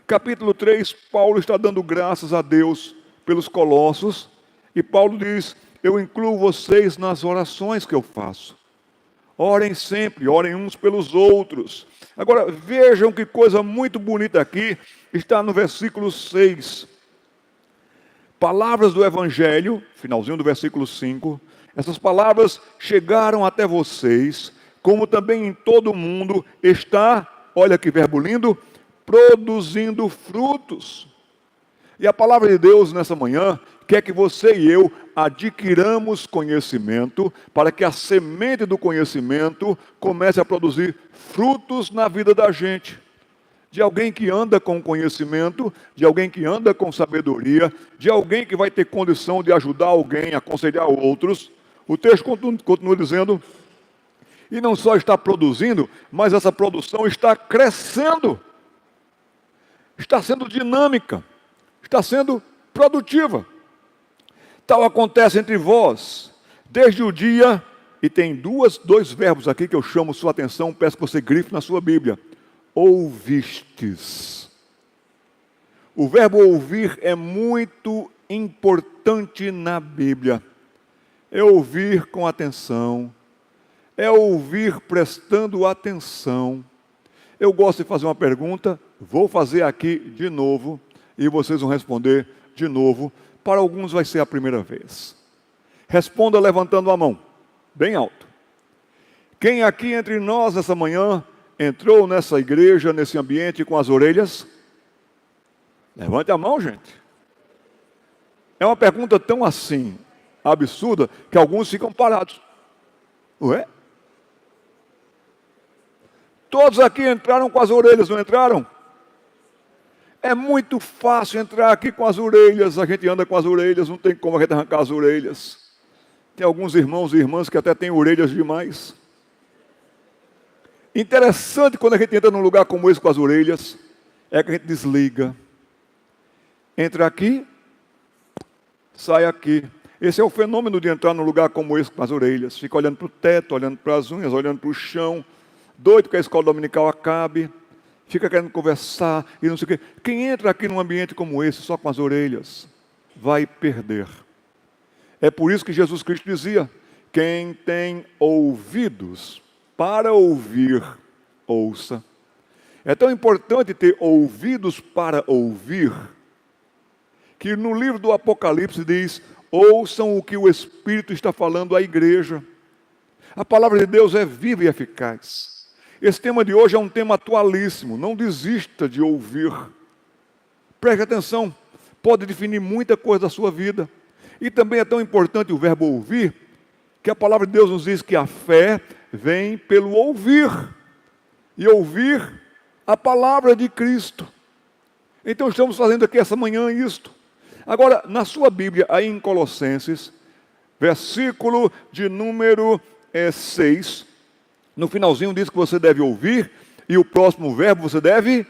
Capítulo 3, Paulo está dando graças a Deus pelos Colossos. E Paulo diz: eu incluo vocês nas orações que eu faço. Orem sempre, orem uns pelos outros. Agora, vejam que coisa muito bonita aqui, está no versículo 6. Palavras do Evangelho, finalzinho do versículo 5. Essas palavras chegaram até vocês, como também em todo o mundo está, olha que verbo lindo, produzindo frutos. E a palavra de Deus nessa manhã quer que você e eu adquiramos conhecimento, para que a semente do conhecimento comece a produzir frutos na vida da gente. De alguém que anda com conhecimento, de alguém que anda com sabedoria, de alguém que vai ter condição de ajudar alguém, aconselhar outros. O texto continua dizendo, e não só está produzindo, mas essa produção está crescendo, está sendo dinâmica, está sendo produtiva. Tal acontece entre vós, desde o dia, e tem dois verbos aqui que eu chamo sua atenção, peço que você grife na sua Bíblia. Ouvistes. O verbo ouvir é muito importante na Bíblia. É ouvir com atenção, é ouvir prestando atenção. Eu gosto de fazer uma pergunta, vou fazer aqui de novo, e vocês vão responder de novo. Para alguns vai ser a primeira vez. Responda levantando a mão, bem alto. Quem aqui entre nós essa manhã entrou nessa igreja, nesse ambiente com as orelhas? Levante a mão, gente. É uma pergunta tão assim, absurda, que alguns ficam parados. Ué? Todos aqui entraram com as orelhas, não entraram? É muito fácil entrar aqui com as orelhas, a gente anda com as orelhas, não tem como a gente arrancar as orelhas. Tem alguns irmãos e irmãs que até têm orelhas demais. Interessante quando a gente entra num lugar como esse com as orelhas, é que a gente desliga. Entra aqui, sai aqui. Esse é o fenômeno de entrar num lugar como esse com as orelhas. Fica olhando para o teto, olhando para as unhas, olhando para o chão, doido que a escola dominical acabe. Fica querendo conversar e não sei o quê. Quem entra aqui num ambiente como esse, só com as orelhas, vai perder. É por isso que Jesus Cristo dizia, quem tem ouvidos para ouvir, ouça. É tão importante ter ouvidos para ouvir, que no livro do Apocalipse diz, ouçam o que o Espírito está falando à igreja. A palavra de Deus é viva e eficaz. Esse tema de hoje é um tema atualíssimo, não desista de ouvir. Preste atenção, pode definir muita coisa da sua vida. E também é tão importante o verbo ouvir, que a palavra de Deus nos diz que a fé vem pelo ouvir. E ouvir a palavra de Cristo. Então estamos fazendo aqui essa manhã isto. Agora, na sua Bíblia, aí em Colossenses, versículo de número 6, no finalzinho diz que você deve ouvir, e o próximo verbo você deve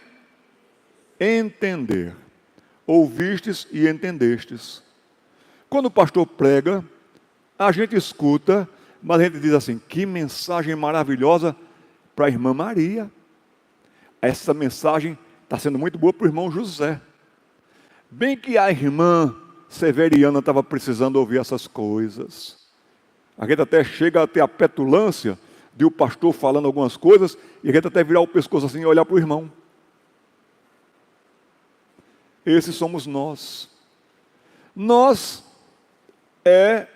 entender. Ouvistes e entendestes. Quando o pastor prega, a gente escuta, mas a gente diz assim, que mensagem maravilhosa para a irmã Maria. Essa mensagem está sendo muito boa para o irmão José. Bem que a irmã Severiana estava precisando ouvir essas coisas. A gente até chega a ter a petulância de o pastor falando algumas coisas, e a gente até virar o pescoço assim e olhar para o irmão. Esses somos nós. Nós é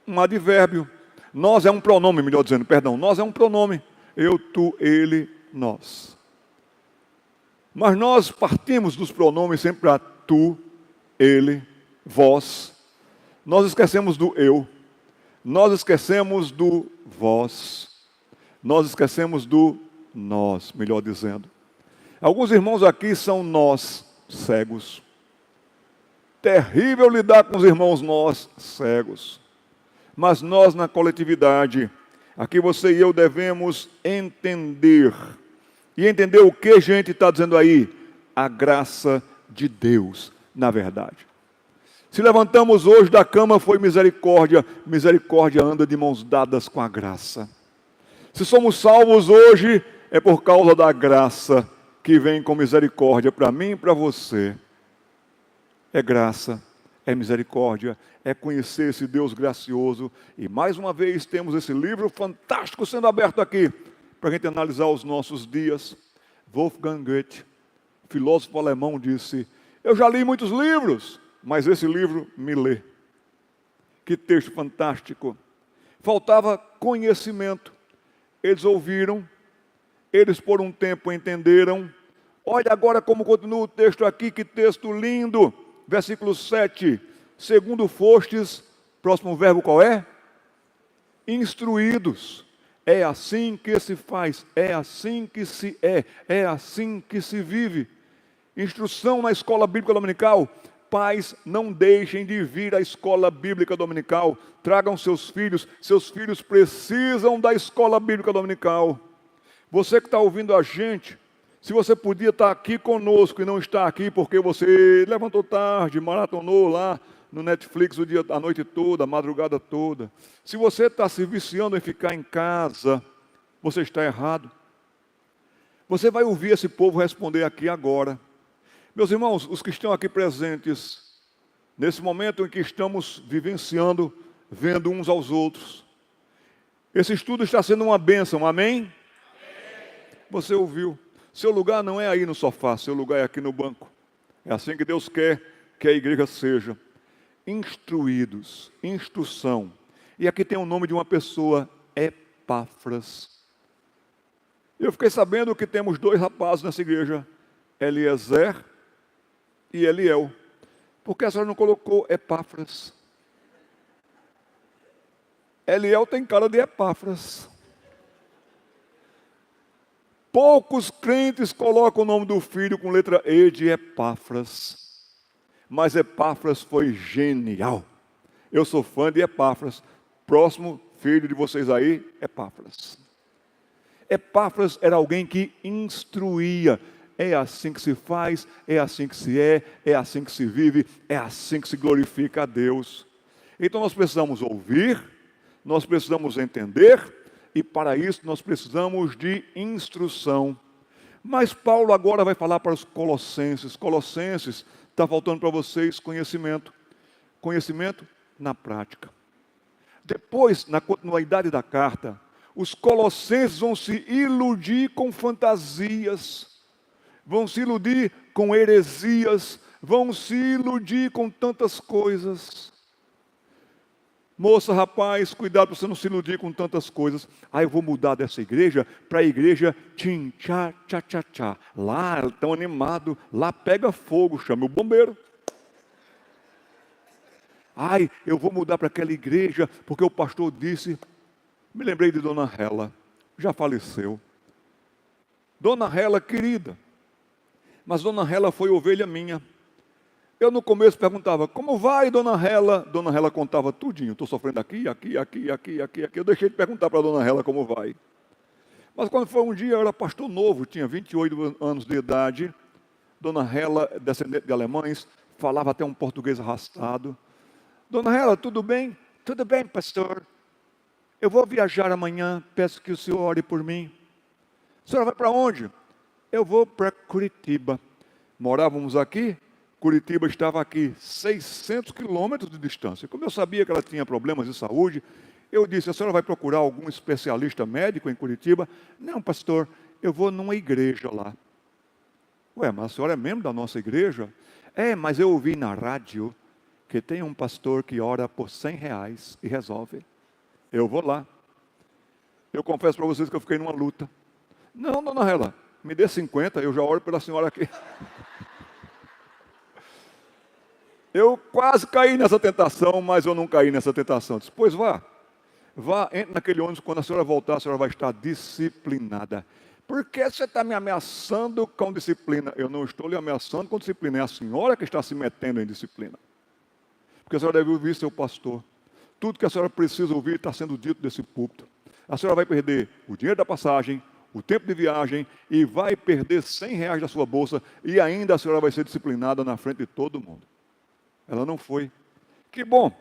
um advérbio. Nós é um pronome, melhor dizendo, perdão. Nós é um pronome. Eu, tu, ele, nós. Mas nós partimos dos pronomes sempre para tu, ele, vós. Nós esquecemos do eu. Nós esquecemos do vós. Nós esquecemos do nós, melhor dizendo. Alguns irmãos aqui são nós, cegos. Terrível lidar com os irmãos nós, cegos. Mas nós na coletividade, aqui você e eu devemos entender. E entender o que a gente está dizendo aí? A graça de Deus, na verdade. Se levantamos hoje da cama foi misericórdia. Misericórdia anda de mãos dadas com a graça. Se somos salvos hoje, é por causa da graça que vem com misericórdia para mim e para você. É graça, é misericórdia, é conhecer esse Deus gracioso. E mais uma vez temos esse livro fantástico sendo aberto aqui, para a gente analisar os nossos dias. Wolfgang Goethe, filósofo alemão, disse: eu já li muitos livros, mas esse livro me lê. Que texto fantástico. Faltava conhecimento. Eles ouviram, eles por um tempo entenderam. Olha agora como continua o texto aqui, que texto lindo. Versículo 7. Segundo fostes, próximo verbo qual é? Instruídos. É assim que se faz, é assim que se é assim que se vive. Instrução na escola bíblica dominical. Pais, não deixem de vir à escola bíblica dominical. Tragam seus filhos precisam da escola bíblica dominical. Você que está ouvindo a gente, se você podia estar aqui conosco e não está aqui porque você levantou tarde, maratonou lá no Netflix a noite toda, a madrugada toda. Se você está se viciando em ficar em casa, você está errado. Você vai ouvir esse povo responder aqui agora. Meus irmãos, os que estão aqui presentes, nesse momento em que estamos vivenciando, vendo uns aos outros, esse estudo está sendo uma bênção, amém? Você ouviu? Seu lugar não é aí no sofá, seu lugar é aqui no banco. É assim que Deus quer que a igreja seja. Instruídos, instrução. E aqui tem o nome de uma pessoa, Epáfras. Eu fiquei sabendo que temos 2 rapazes nessa igreja, Eliezer e Eliel. Por que a senhora não colocou Epáfras? Eliel tem cara de Epáfras. Poucos crentes colocam o nome do filho com letra E de Epáfras. Mas Epáfras foi genial. Eu sou fã de Epáfras. Próximo filho de vocês aí, Epáfras. Epáfras era alguém que instruía. É assim que se faz, é assim que se é assim que se vive, é assim que se glorifica a Deus. Então nós precisamos ouvir, nós precisamos entender, e para isso nós precisamos de instrução. Mas Paulo agora vai falar para os Colossenses. Colossenses, está faltando para vocês conhecimento. Conhecimento na prática. Depois, na continuidade da carta, os colossenses vão se iludir com fantasias, vão se iludir com heresias, vão se iludir com tantas coisas. Moça, rapaz, cuidado para você não se iludir com tantas coisas. Eu vou mudar dessa igreja para a igreja tchim, tchá, tchá, tchá, tchá. Lá, tão animado, lá pega fogo, chama o bombeiro. Eu vou mudar para aquela igreja, porque o pastor disse. Me lembrei de Dona Hela, já faleceu. Dona Hela, querida, mas Dona Hela foi ovelha minha. Eu no começo perguntava, como vai, Dona Hela? Dona Hela contava tudinho, estou sofrendo aqui. Eu deixei de perguntar para Dona Hela como vai. Mas quando foi um dia, eu era pastor novo, tinha 28 anos de idade. Dona Hela, descendente de alemães, falava até um português arrastado. Dona Hela, tudo bem? Tudo bem, pastor. Eu vou viajar amanhã, peço que o senhor ore por mim. A senhora vai para onde? Eu vou para Curitiba. Morávamos aqui, Curitiba estava aqui, 600 quilômetros de distância. Como eu sabia que ela tinha problemas de saúde, eu disse, a senhora vai procurar algum especialista médico em Curitiba? Não, pastor, eu vou numa igreja lá. Ué, mas a senhora é membro da nossa igreja? Mas eu ouvi na rádio que tem um pastor que ora por R$100 e resolve. Eu vou lá. Eu confesso para vocês que eu fiquei numa luta. Não, Dona Hela, me dê 50, eu já oro pela senhora aqui. Eu quase caí nessa tentação, mas eu não caí nessa tentação. Disse, pois vá, entre naquele ônibus, quando a senhora voltar, a senhora vai estar disciplinada. Por que você está me ameaçando com disciplina? Eu não estou lhe ameaçando com disciplina, é a senhora que está se metendo em disciplina. Porque a senhora deve ouvir seu pastor. Tudo que a senhora precisa ouvir está sendo dito desse púlpito. A senhora vai perder o dinheiro da passagem, o tempo de viagem e vai perder R$100 da sua bolsa e ainda a senhora vai ser disciplinada na frente de todo mundo. Ela não foi. Que bom.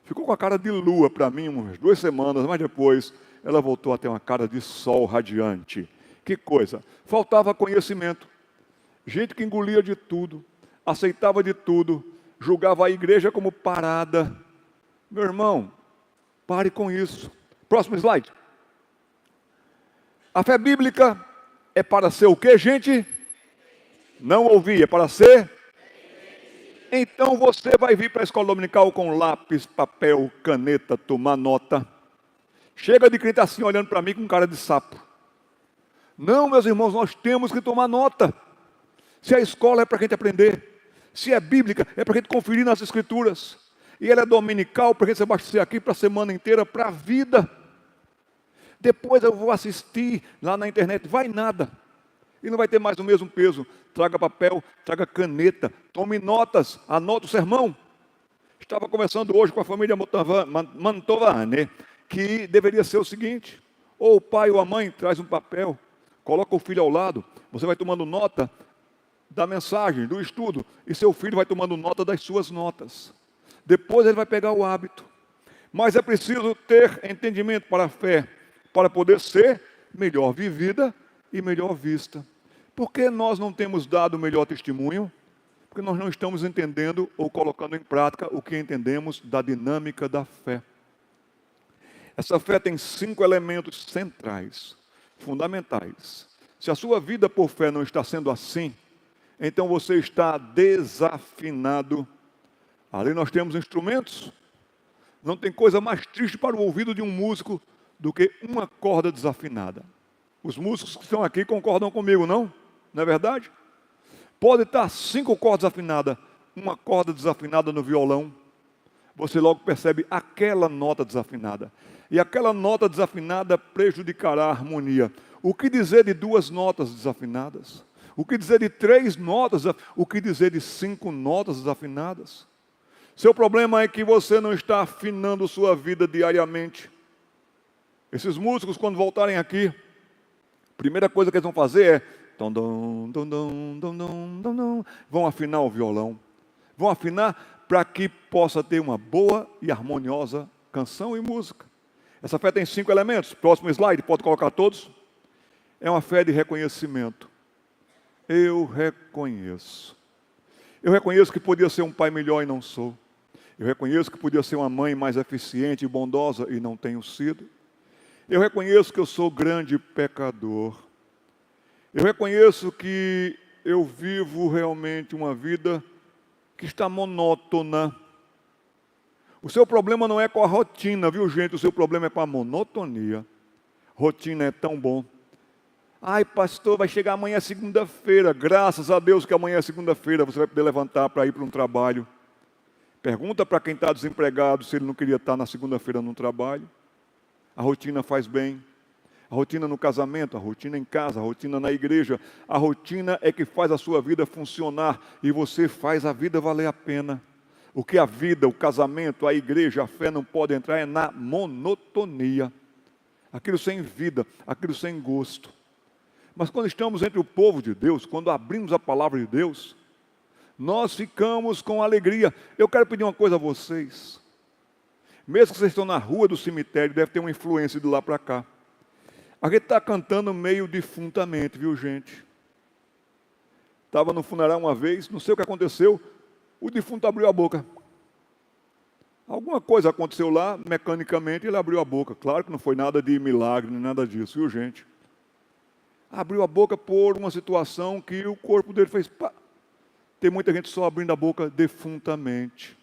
Ficou com a cara de lua para mim umas 2 semanas, mas depois ela voltou a ter uma cara de sol radiante. Que coisa. Faltava conhecimento. Gente que engolia de tudo, aceitava de tudo, julgava a igreja como parada. Meu irmão, pare com isso. Próximo slide. A fé bíblica é para ser o quê, gente? Não ouvi, é para ser? Então você vai vir para a escola dominical com lápis, papel, caneta, tomar nota. Chega de crente assim, olhando para mim com cara de sapo. Não, meus irmãos, nós temos que tomar nota. Se a escola é para a gente aprender, se é bíblica, é para a gente conferir nas escrituras. E ela é dominical, para a gente se abastecer aqui para a semana inteira, para a vida. Depois eu vou assistir lá na internet, vai nada. E não vai ter mais o mesmo peso. Traga papel, traga caneta, tome notas, anota o sermão. Estava conversando hoje com a família Mantovani, que deveria ser o seguinte: ou o pai ou a mãe traz um papel, coloca o filho ao lado, você vai tomando nota da mensagem, do estudo, e seu filho vai tomando nota das suas notas. Depois ele vai pegar o hábito. Mas é preciso ter entendimento para a fé, para poder ser melhor vivida e melhor vista. Por que nós não temos dado o melhor testemunho? Porque nós não estamos entendendo ou colocando em prática o que entendemos da dinâmica da fé. Essa fé tem 5 elementos centrais, fundamentais. Se a sua vida por fé não está sendo assim, então você está desafinado. Ali nós temos instrumentos. Não tem coisa mais triste para o ouvido de um músico do que uma corda desafinada. Os músicos que estão aqui concordam comigo, não? Não é verdade? Pode estar 5 cordas afinadas, uma corda desafinada no violão. Você logo percebe aquela nota desafinada. E aquela nota desafinada prejudicará a harmonia. O que dizer de 2 notas desafinadas? O que dizer de 3 notas? O que dizer de 5 notas desafinadas? Seu problema é que você não está afinando sua vida diariamente. Esses músicos, quando voltarem aqui, a primeira coisa que eles vão fazer é vão afinar o violão. Vão afinar para que possa ter uma boa e harmoniosa canção e música. Essa fé tem 5 elementos. Próximo slide, pode colocar todos. É uma fé de reconhecimento. Eu reconheço. Eu reconheço que podia ser um pai melhor e não sou. Eu reconheço que podia ser uma mãe mais eficiente e bondosa e não tenho sido. Eu reconheço que eu sou grande pecador. Eu reconheço que eu vivo realmente uma vida que está monótona. O seu problema não é com a rotina, viu, gente? O seu problema é com a monotonia. Rotina é tão bom. Ai, pastor, vai chegar amanhã segunda-feira. Graças a Deus que amanhã é segunda-feira. Você vai poder levantar para ir para um trabalho. Pergunta para quem está desempregado se ele não queria estar na segunda-feira num trabalho. A rotina faz bem. A rotina no casamento, a rotina em casa, a rotina na igreja. A rotina é que faz a sua vida funcionar e você faz a vida valer a pena. O que a vida, o casamento, a igreja, a fé não pode entrar é na monotonia. Aquilo sem vida, aquilo sem gosto. Mas quando estamos entre o povo de Deus, quando abrimos a palavra de Deus, nós ficamos com alegria. Eu quero pedir uma coisa a vocês. Mesmo que vocês estão na rua do cemitério, deve ter uma influência de lá para cá. A gente está cantando meio defuntamente, viu, gente? Estava no funeral uma vez, não sei o que aconteceu, o defunto abriu a boca. Alguma coisa aconteceu lá, mecanicamente, ele abriu a boca. Claro que não foi nada de milagre, nem nada disso, viu, gente? Abriu a boca por uma situação que o corpo dele fez pá. Tem muita gente só abrindo a boca defuntamente.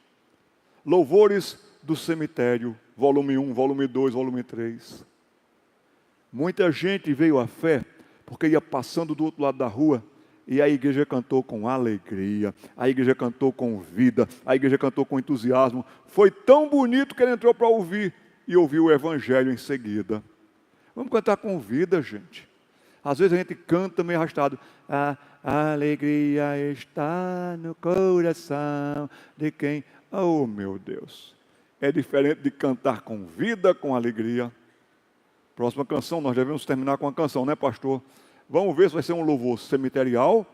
Louvores do cemitério, volume 1, volume 2, volume 3. Muita gente veio à fé porque ia passando do outro lado da rua e a igreja cantou com alegria, a igreja cantou com vida, a igreja cantou com entusiasmo. Foi tão bonito que ele entrou para ouvir e ouviu o evangelho em seguida. Vamos cantar com vida, gente. Às vezes a gente canta meio arrastado. A alegria está no coração de quem... Oh, meu Deus! É diferente de cantar com vida, com alegria. Próxima canção, nós devemos terminar com uma canção, né, pastor? Vamos ver se vai ser um louvor cemiterial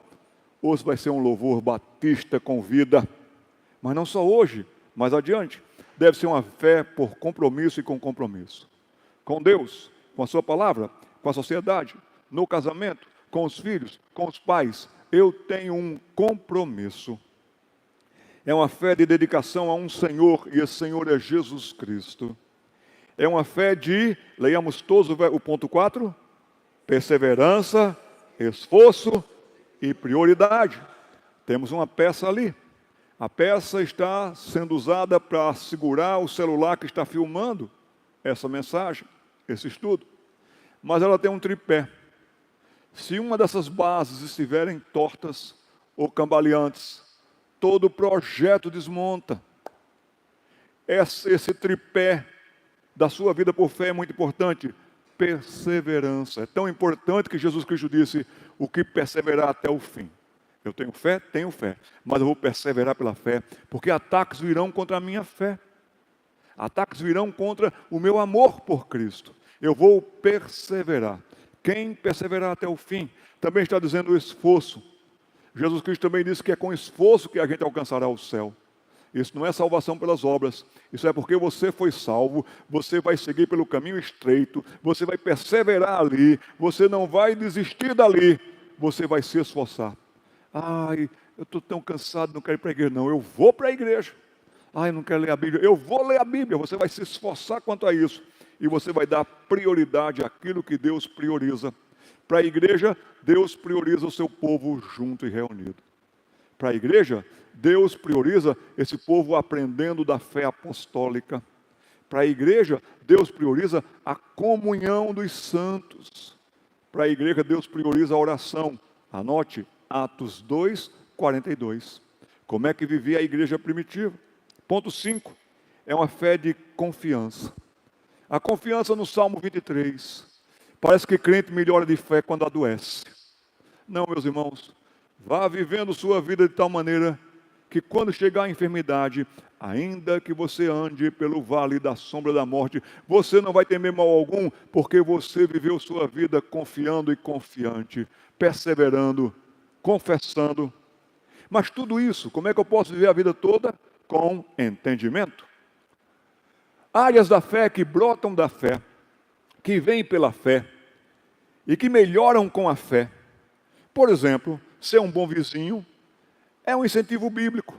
ou se vai ser um louvor batista com vida. Mas não só hoje, mais adiante. Deve ser uma fé por compromisso e com compromisso. Com Deus, com a sua palavra, com a sociedade, no casamento, com os filhos, com os pais. Eu tenho um compromisso. É uma fé de dedicação a um Senhor, e esse Senhor é Jesus Cristo. É uma fé de, leiamos todos o ponto 4, perseverança, esforço e prioridade. Temos uma peça ali. A peça está sendo usada para segurar o celular que está filmando essa mensagem, esse estudo. Mas ela tem um tripé. Se uma dessas bases estiverem tortas ou cambaleantes, todo o projeto desmonta. Esse tripé da sua vida por fé é muito importante. Perseverança. É tão importante que Jesus Cristo disse: o que perseverar até o fim. Eu tenho fé, mas eu vou perseverar pela fé, porque ataques virão contra a minha fé. Ataques virão contra o meu amor por Cristo. Eu vou perseverar. Quem perseverar até o fim, também está dizendo o esforço. Jesus Cristo também disse que é com esforço que a gente alcançará o céu. Isso não é salvação pelas obras. Isso é porque você foi salvo, você vai seguir pelo caminho estreito, você vai perseverar ali, você não vai desistir dali, você vai se esforçar. Ai, eu estou tão cansado, não quero ir para a igreja. Não, eu vou para a igreja. Ai, não quero ler a Bíblia. Eu vou ler a Bíblia. Você vai se esforçar quanto a isso. E você vai dar prioridade àquilo que Deus prioriza. Para a igreja, Deus prioriza o seu povo junto e reunido. Para a igreja, Deus prioriza esse povo aprendendo da fé apostólica. Para a igreja, Deus prioriza a comunhão dos santos. Para a igreja, Deus prioriza a oração. Anote, Atos 2, 42. Como é que vivia a igreja primitiva? Ponto 5. É uma fé de confiança. A confiança no Salmo 23. Parece que crente melhora de fé quando adoece. Não, meus irmãos. Vá vivendo sua vida de tal maneira que quando chegar a enfermidade, ainda que você ande pelo vale da sombra da morte, você não vai temer mal algum, porque você viveu sua vida confiando e confiante, perseverando, confessando. Mas tudo isso, como é que eu posso viver a vida toda? Com entendimento. Áreas da fé que brotam da fé, que vêm pela fé e que melhoram com a fé. Por exemplo, ser um bom vizinho é um incentivo bíblico,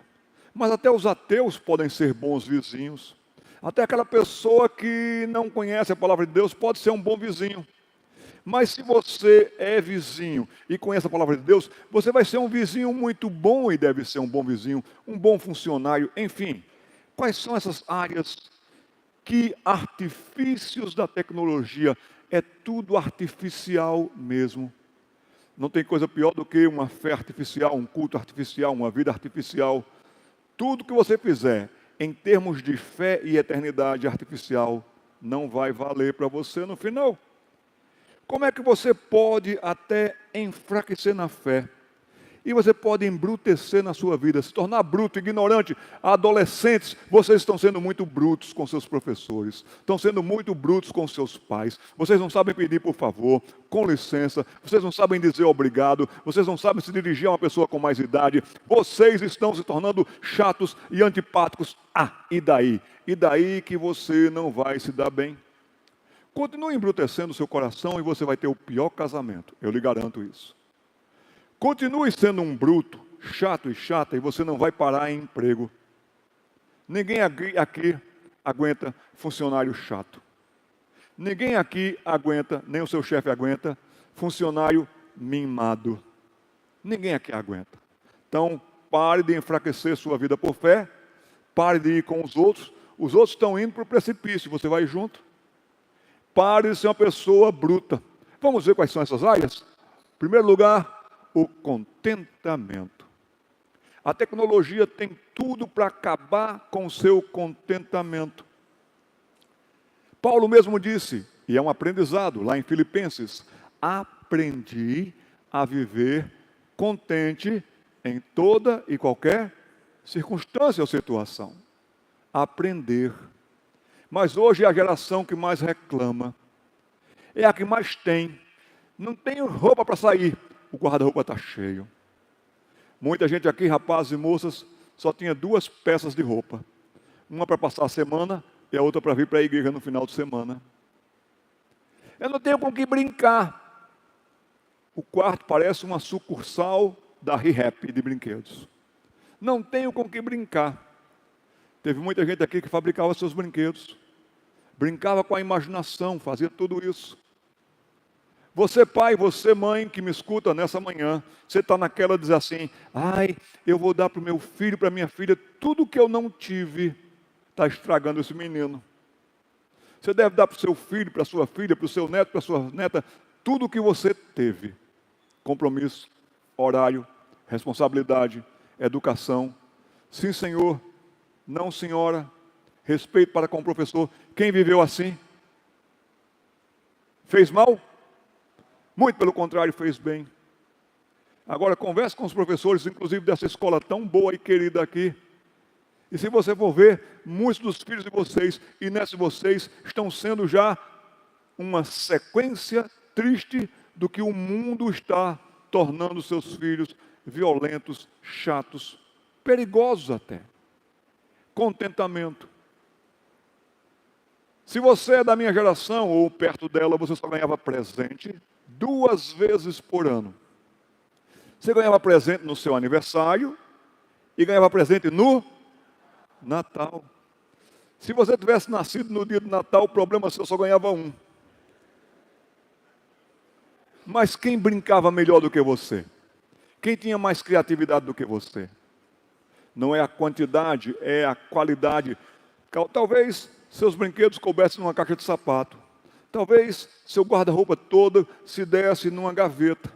mas até os ateus podem ser bons vizinhos. Até aquela pessoa que não conhece a palavra de Deus pode ser um bom vizinho. Mas se você é vizinho e conhece a palavra de Deus, você vai ser um vizinho muito bom e deve ser um bom vizinho, um bom funcionário, enfim. Quais são essas áreas? Que artifícios da tecnologia? É tudo artificial mesmo. Não tem coisa pior do que uma fé artificial, um culto artificial, uma vida artificial. Tudo que você fizer em termos de fé e eternidade artificial não vai valer para você no final. Como é que você pode até enfraquecer na fé? E você pode embrutecer na sua vida, se tornar bruto, ignorante. Adolescentes, vocês estão sendo muito brutos com seus professores, estão sendo muito brutos com seus pais. Vocês não sabem pedir por favor, com licença, vocês não sabem dizer obrigado, vocês não sabem se dirigir a uma pessoa com mais idade. Vocês estão se tornando chatos e antipáticos. E daí? E daí que você não vai se dar bem. Continue embrutecendo o seu coração e você vai ter o pior casamento, eu lhe garanto isso. Continue sendo um bruto, chato e chata, e você não vai parar em emprego. Ninguém aqui aguenta funcionário chato. Ninguém aqui aguenta, nem o seu chefe aguenta, funcionário mimado. Ninguém aqui aguenta. Então, pare de enfraquecer sua vida por fé, pare de ir com os outros estão indo para o precipício, você vai junto. Pare de ser uma pessoa bruta. Vamos ver quais são essas áreas? Em primeiro lugar, o contentamento. A tecnologia tem tudo para acabar com o seu contentamento. Paulo mesmo disse, e é um aprendizado, lá em Filipenses: aprendi a viver contente em toda e qualquer circunstância ou situação. Aprender. Mas hoje é a geração que mais reclama. É a que mais tem. Não tenho roupa para sair. O guarda-roupa está cheio. Muita gente aqui, rapazes e moças, só tinha 2 peças de roupa. Uma para passar a semana e a outra para vir para a igreja no final de semana. Eu não tenho com que brincar. O quarto parece uma sucursal da ReHap de brinquedos. Não tenho com que brincar. Teve muita gente aqui que fabricava seus brinquedos, brincava com a imaginação, fazia tudo isso. Você pai, você mãe que me escuta nessa manhã, você está naquela dizer assim, ai, eu vou dar para o meu filho, para a minha filha, tudo que eu não tive, está estragando esse menino. Você deve dar para o seu filho, para a sua filha, para o seu neto, para a sua neta, tudo o que você teve. Compromisso, horário, responsabilidade, educação. Sim, senhor. Não, senhora. Respeito para com o professor. Quem viveu assim? Fez mal? Muito pelo contrário, fez bem. Agora, converse com os professores, inclusive dessa escola tão boa e querida aqui. E se você for ver, muitos dos filhos de vocês e netos de vocês estão sendo já uma sequência triste do que o mundo está tornando seus filhos violentos, chatos, perigosos até. Contentamento. Se você é da minha geração ou perto dela, você só ganhava presente 2 vezes por ano. Você ganhava presente no seu aniversário e ganhava presente no Natal. Se você tivesse nascido no dia do Natal, o problema seu, só ganhava um. Mas quem brincava melhor do que você? Quem tinha mais criatividade do que você? Não é a quantidade, é a qualidade. Talvez seus brinquedos coubessem numa caixa de sapato. Talvez seu guarda-roupa todo se desse numa gaveta.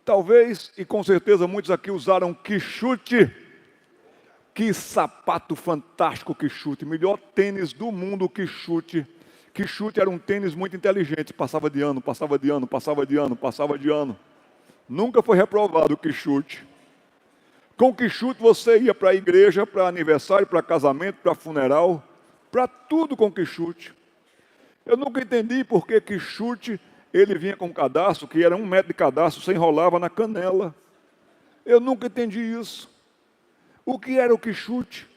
Talvez, e com certeza muitos aqui usaram quichute. Que sapato fantástico, quichute. Melhor tênis do mundo, quichute. Quichute era um tênis muito inteligente. Passava de ano, passava de ano, passava de ano, passava de ano. Nunca foi reprovado o quichute. Com o quichute você ia para a igreja, para aniversário, para casamento, para funeral, para tudo com quichute. Eu nunca entendi por que quichute, ele vinha com um cadastro, que era 1 metro de cadastro, você enrolava na canela. Eu nunca entendi isso. O que era o quichute?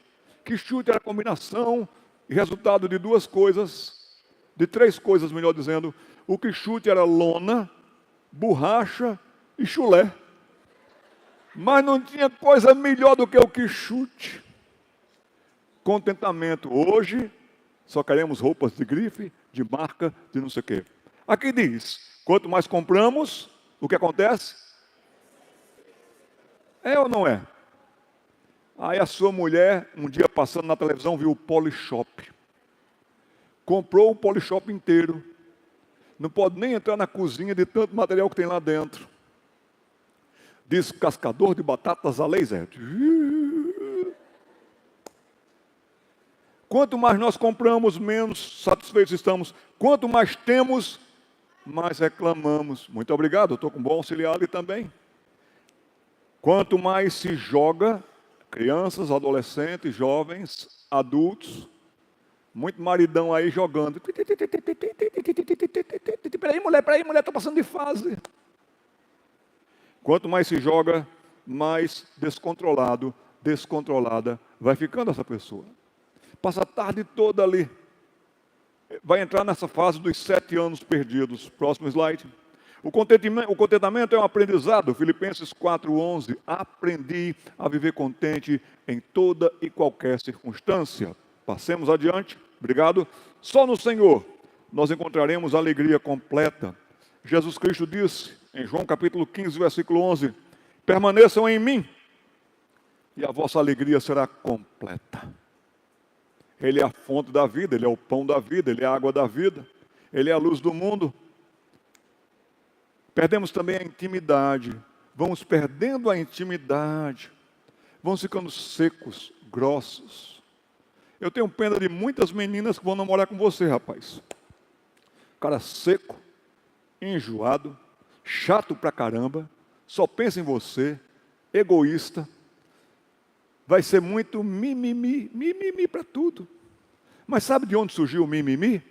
Quichute era a combinação e resultado de 2 coisas, de 3 coisas, melhor dizendo. O quichute era lona, borracha e chulé. Mas não tinha coisa melhor do que o quichute. Contentamento. Hoje, só queremos roupas de grife, de marca, de não sei o quê. Aqui diz, quanto mais compramos, o que acontece? É ou não é? Aí a sua mulher, um dia passando na televisão, viu o Polishop. Comprou o Polishop inteiro. Não pode nem entrar na cozinha de tanto material que tem lá dentro. Descascador de batatas a laser. Quanto mais nós compramos, menos satisfeitos estamos. Quanto mais temos, mais reclamamos. Muito obrigado, eu estou com um bom auxiliar ali também. Quanto mais se joga, crianças, adolescentes, jovens, adultos, muito maridão aí jogando. Peraí, mulher, estou passando de fase. Quanto mais se joga, mais descontrolada vai ficando essa pessoa. Passa a tarde toda ali. Vai entrar nessa fase dos 7 anos perdidos. Próximo slide. O contentamento é um aprendizado. Filipenses 4:11. Aprendi a viver contente em toda e qualquer circunstância. Passemos adiante. Obrigado. Só no Senhor nós encontraremos alegria completa. Jesus Cristo disse em João capítulo 15, versículo 11. Permaneçam em mim e a vossa alegria será completa. Ele é a fonte da vida, Ele é o pão da vida, Ele é a água da vida, Ele é a luz do mundo. Perdemos também a intimidade, vamos perdendo a intimidade, vamos ficando secos, grossos. Eu tenho pena de muitas meninas que vão namorar com você, rapaz. Cara seco, enjoado, chato pra caramba, só pensa em você, egoísta. Vai ser muito mimimi para tudo. Mas sabe de onde surgiu o mimimi?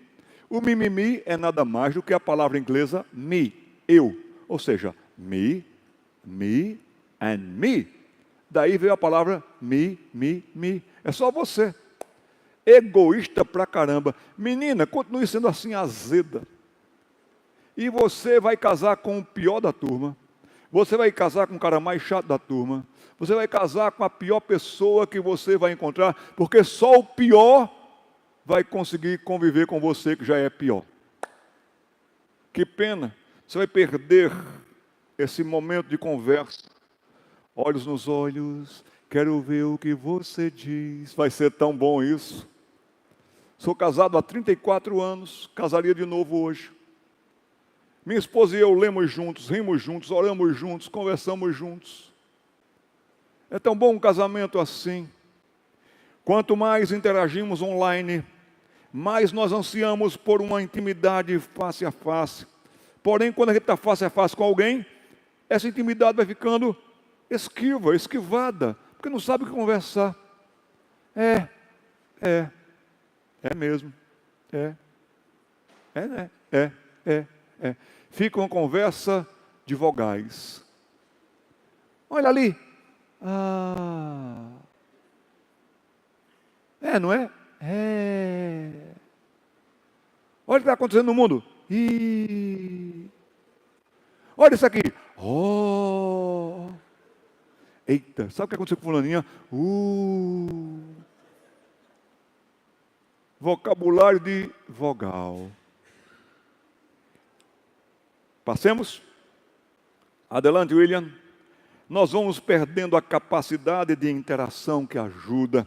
O mimimi é nada mais do que a palavra inglesa me, eu. Ou seja, me and me. Daí veio a palavra me. É só você. Egoísta pra caramba. Menina, continue sendo assim azeda. E você vai casar com o pior da turma. Você vai casar com o cara mais chato da turma. Você vai casar com a pior pessoa que você vai encontrar, porque só o pior vai conseguir conviver com você que já é pior. Que pena. Você vai perder esse momento de conversa. Olhos nos olhos, quero ver o que você diz. Vai ser tão bom isso. Sou casado há 34 anos, casaria de novo hoje. Minha esposa e eu lemos juntos, rimos juntos, oramos juntos, conversamos juntos. É tão bom um casamento assim. Quanto mais interagimos online, mais nós ansiamos por uma intimidade face a face. Porém, quando a gente está face a face com alguém, essa intimidade vai ficando esquivada, porque não sabe o que conversar. É mesmo. Né? Fica uma conversa de vogais. Olha ali. Não é? Olha o que está acontecendo no mundo. Olha isso aqui. Eita, sabe o que aconteceu com fulaninha? Vocabulário de vogal. Passemos. Adelante, William. Nós vamos perdendo a capacidade de interação que ajuda,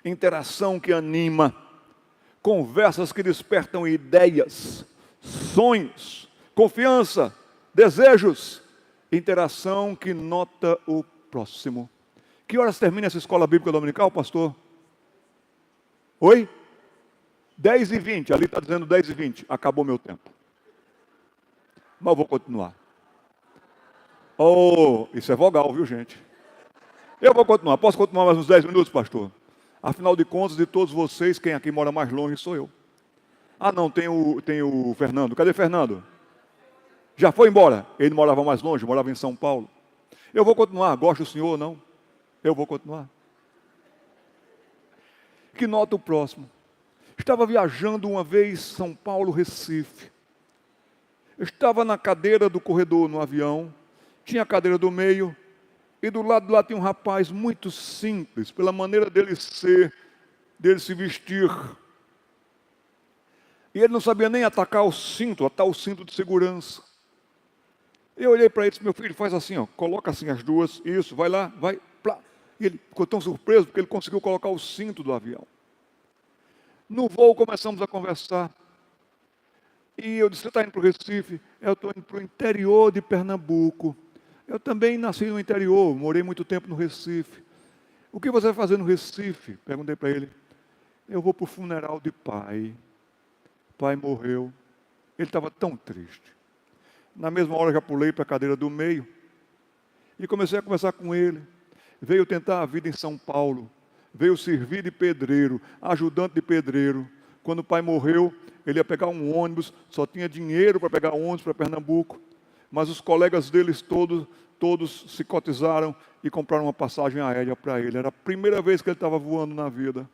interação que anima, conversas que despertam ideias, sonhos, confiança, desejos, interação que nota o próximo. Que horas termina essa escola bíblica dominical, pastor? Oi? 10h20, ali está dizendo 10h20, acabou meu tempo. Mas eu vou continuar. Isso é vogal, viu, gente? Eu vou continuar. Posso continuar mais uns 10 minutos, pastor? Afinal de contas, de todos vocês, quem aqui mora mais longe sou eu. Não, tem o Fernando. Cadê Fernando? Já foi embora. Ele morava mais longe, morava em São Paulo. Eu vou continuar. Gosta do senhor ou não? Eu vou continuar. Que nota o próximo. Estava viajando uma vez São Paulo, Recife. Eu estava na cadeira do corredor no avião. Tinha a cadeira do meio, e do lado de lá tinha um rapaz muito simples, pela maneira dele ser, dele se vestir. E ele não sabia nem atar o cinto de segurança. Eu olhei para ele e disse, meu filho, faz assim, coloca assim as duas, isso, vai lá, vai, plá. E ele ficou tão surpreso, porque ele conseguiu colocar o cinto do avião. No voo começamos a conversar. E eu disse, você está indo para o Recife? Eu estou indo para o interior de Pernambuco. Eu também nasci no interior, morei muito tempo no Recife. O que você vai fazer no Recife? Perguntei para ele. Eu vou para o funeral de pai. Pai morreu. Ele estava tão triste. Na mesma hora já pulei para a cadeira do meio. E comecei a conversar com ele. Veio tentar a vida em São Paulo. Veio servir de pedreiro, ajudante de pedreiro. Quando o pai morreu, ele ia pegar um ônibus, só tinha dinheiro para pegar um ônibus para Pernambuco. Mas os colegas deles todos se cotizaram e compraram uma passagem aérea para ele. Era a primeira vez que ele estava voando na vida.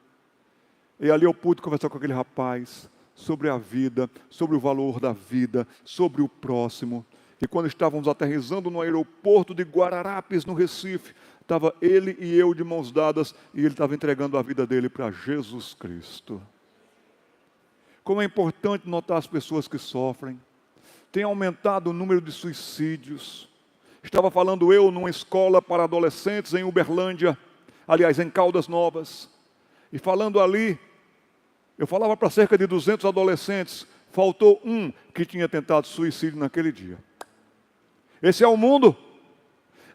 E ali eu pude conversar com aquele rapaz sobre a vida, sobre o valor da vida, sobre o próximo. E quando estávamos aterrissando no aeroporto de Guararapes, no Recife, estava ele e eu de mãos dadas, e ele estava entregando a vida dele para Jesus Cristo. Como é importante notar as pessoas que sofrem. Tem aumentado o número de suicídios. Estava falando eu numa escola para adolescentes em Uberlândia, aliás, em Caldas Novas. E falando ali, eu falava para cerca de 200 adolescentes, faltou um que tinha tentado suicídio naquele dia. Esse é o mundo.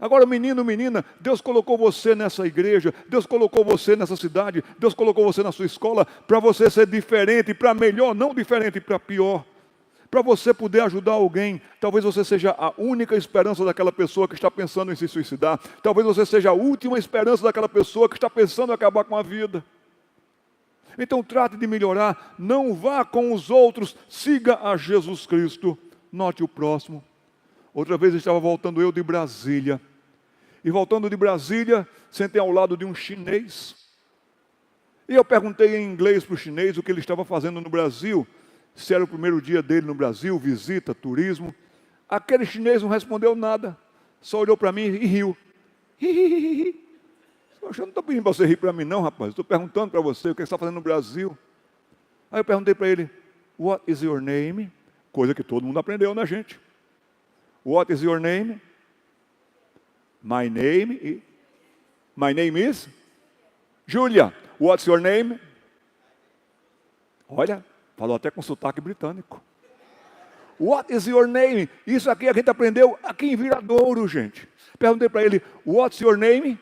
Agora, menino, menina, Deus colocou você nessa igreja, Deus colocou você nessa cidade, Deus colocou você na sua escola, para você ser diferente, para melhor, não diferente, para pior. Para você poder ajudar alguém, talvez você seja a única esperança daquela pessoa que está pensando em se suicidar. Talvez você seja a última esperança daquela pessoa que está pensando em acabar com a vida. Então trate de melhorar, não vá com os outros, siga a Jesus Cristo. Note o próximo. Outra vez estava voltando eu de Brasília. E voltando de Brasília, sentei ao lado de um chinês. E eu perguntei em inglês para o chinês o que ele estava fazendo no Brasil. Se era o primeiro dia dele no Brasil, visita, turismo. Aquele chinês não respondeu nada. Só olhou para mim e riu. Poxa, eu não estou pedindo para você rir para mim não, rapaz. Estou perguntando para você o que você está fazendo no Brasil. Aí eu perguntei para ele, what is your name? Coisa que todo mundo aprendeu, né, gente? What is your name? My name is Julia. What's your name? Olha, falou até com sotaque britânico. What is your name? Isso aqui a gente aprendeu aqui em Viradouro, gente. Perguntei para ele, what's your name?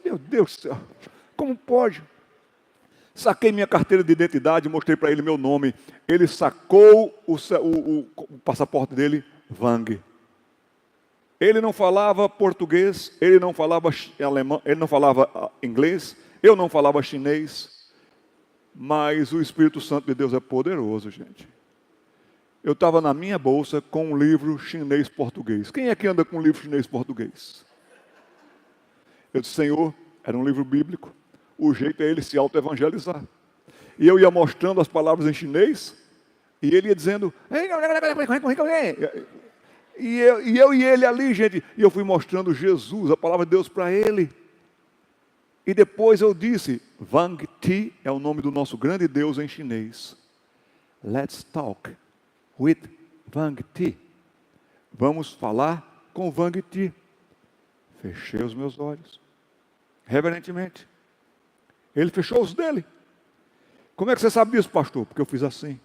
Meu Deus do céu, como pode? Saquei minha carteira de identidade, mostrei para ele meu nome. Ele sacou o passaporte dele, Vang. Ele não falava português, ele não falava alemão, ele não falava inglês, eu não falava chinês. Mas o Espírito Santo de Deus é poderoso, gente. Eu estava na minha bolsa com um livro chinês-português. Quem é que anda com um livro chinês-português? Eu disse, Senhor, era um livro bíblico. O jeito é ele se auto-evangelizar. E eu ia mostrando as palavras em chinês, e ele ia dizendo... E eu e ele ali, gente, e eu fui mostrando Jesus, a palavra de Deus para ele. E depois eu disse, Vang Ti é o nome do nosso grande Deus em chinês. Let's talk with Vang Ti. Vamos falar com Vang Ti. Fechei os meus olhos, reverentemente. Ele fechou os dele. Como é que você sabe disso, pastor? Porque eu fiz assim.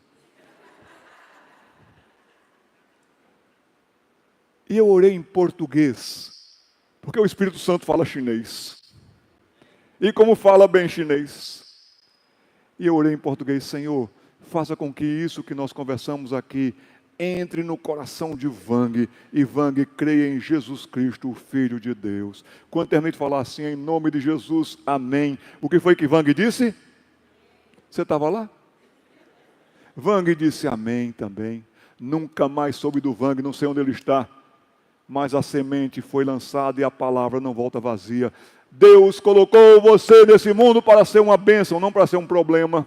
E eu orei em português, porque o Espírito Santo fala chinês. E como fala bem chinês. E eu orei em português, Senhor, faça com que isso que nós conversamos aqui entre no coração de Vang, e Vang creia em Jesus Cristo, o Filho de Deus. Quando terminei de falar assim, em nome de Jesus, amém. O que foi que Vang disse? Você estava lá? Vang disse amém também. Nunca mais soube do Vang, não sei onde ele está. Mas a semente foi lançada e a palavra não volta vazia. Deus colocou você nesse mundo para ser uma bênção, não para ser um problema.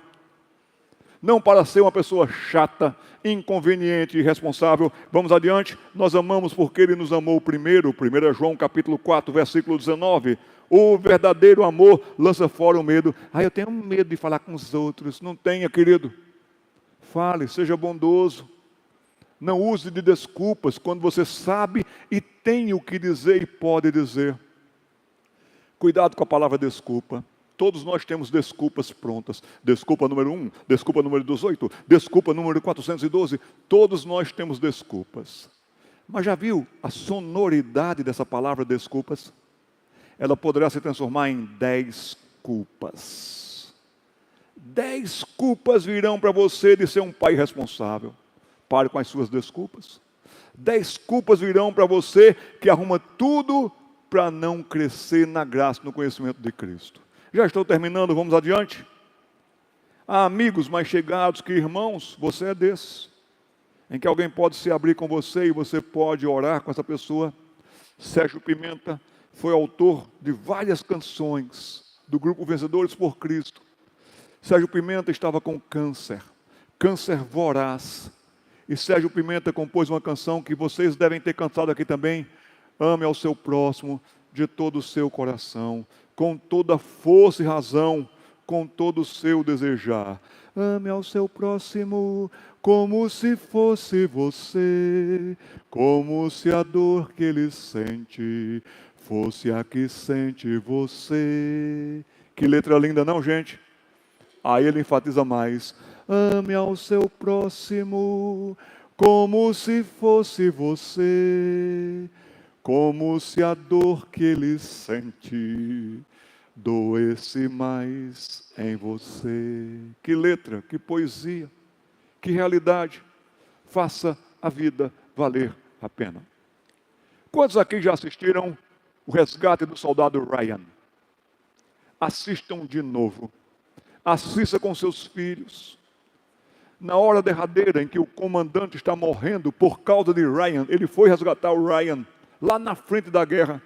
Não para ser uma pessoa chata, inconveniente e irresponsável. Vamos adiante. Nós amamos porque Ele nos amou primeiro. 1 João capítulo 4, versículo 19. O verdadeiro amor lança fora o medo. Eu tenho medo de falar com os outros. Não tenha, querido. Fale, seja bondoso. Não use de desculpas quando você sabe e tem o que dizer e pode dizer. Cuidado com a palavra desculpa. Todos nós temos desculpas prontas. Desculpa número 1, desculpa número 18, desculpa número 412. Todos nós temos desculpas. Mas já viu a sonoridade dessa palavra desculpas? Ela poderá se transformar em 10 culpas. 10 culpas virão para você de ser um pai irresponsável. Pare com as suas desculpas. 10 culpas virão para você que arruma tudo para não crescer na graça, no conhecimento de Cristo. Já estou terminando, vamos adiante. Há amigos mais chegados que irmãos, você é desses, em que alguém pode se abrir com você e você pode orar com essa pessoa. Sérgio Pimenta foi autor de várias canções do grupo Vencedores por Cristo. Sérgio Pimenta estava com câncer voraz. E Sérgio Pimenta compôs uma canção que vocês devem ter cantado aqui também. Ame ao seu próximo de todo o seu coração, com toda força e razão, com todo o seu desejar. Ame ao seu próximo como se fosse você, como se a dor que ele sente fosse a que sente você. Que letra linda, não, gente? Aí ele enfatiza mais. Ame ao seu próximo como se fosse você, como se a dor que ele sente doesse mais em você. Que letra, que poesia, que realidade. Faça a vida valer a pena. Quantos aqui já assistiram O Resgate do Soldado Ryan? Assistam de novo. Assista com seus filhos. Na hora derradeira em que o comandante está morrendo por causa de Ryan, ele foi resgatar o Ryan lá na frente da guerra.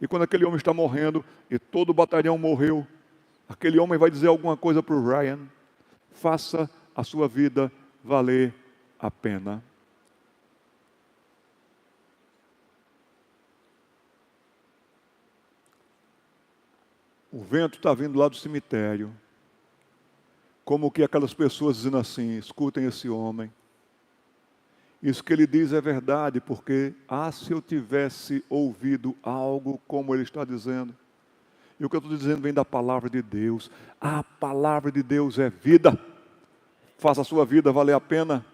E quando aquele homem está morrendo e todo o batalhão morreu, aquele homem vai dizer alguma coisa para o Ryan. Faça a sua vida valer a pena. O vento está vindo lá do cemitério. Como que aquelas pessoas dizendo assim: escutem esse homem. Isso que ele diz é verdade, porque, se eu tivesse ouvido algo como ele está dizendo. E o que eu estou dizendo vem da palavra de Deus. A palavra de Deus é vida. Faça a sua vida valer a pena.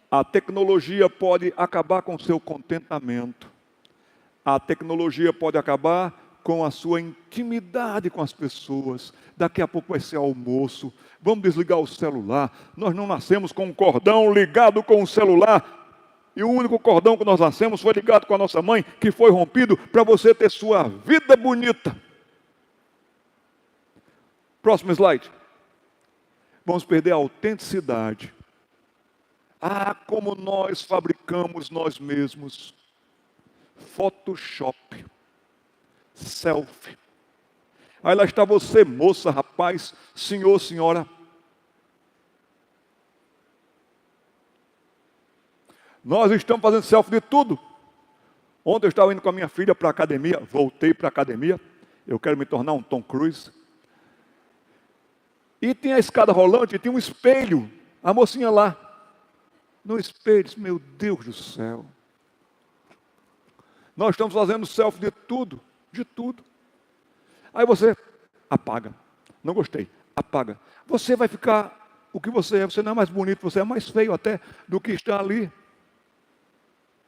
A tecnologia pode acabar com o seu contentamento. A tecnologia pode acabar com a sua intimidade com as pessoas. Daqui a pouco vai ser almoço. Vamos desligar o celular. Nós não nascemos com um cordão ligado com o celular. E o único cordão que nós nascemos foi ligado com a nossa mãe, que foi rompido para você ter sua vida bonita. Próximo slide. Vamos perder a autenticidade. Como nós fabricamos nós mesmos. Photoshop. Selfie. Aí lá está você, moça, rapaz, senhor, senhora. Nós estamos fazendo selfie de tudo. Ontem eu estava indo com a minha filha para a academia, voltei para a academia, eu quero me tornar um Tom Cruise. E tinha a escada rolante, e tinha um espelho, a mocinha lá, no espelho, disse, meu Deus do céu. Nós estamos fazendo selfie de tudo. De tudo. Aí você apaga. Não gostei. Apaga. Você vai ficar o que você é. Você não é mais bonito, você é mais feio até do que está ali.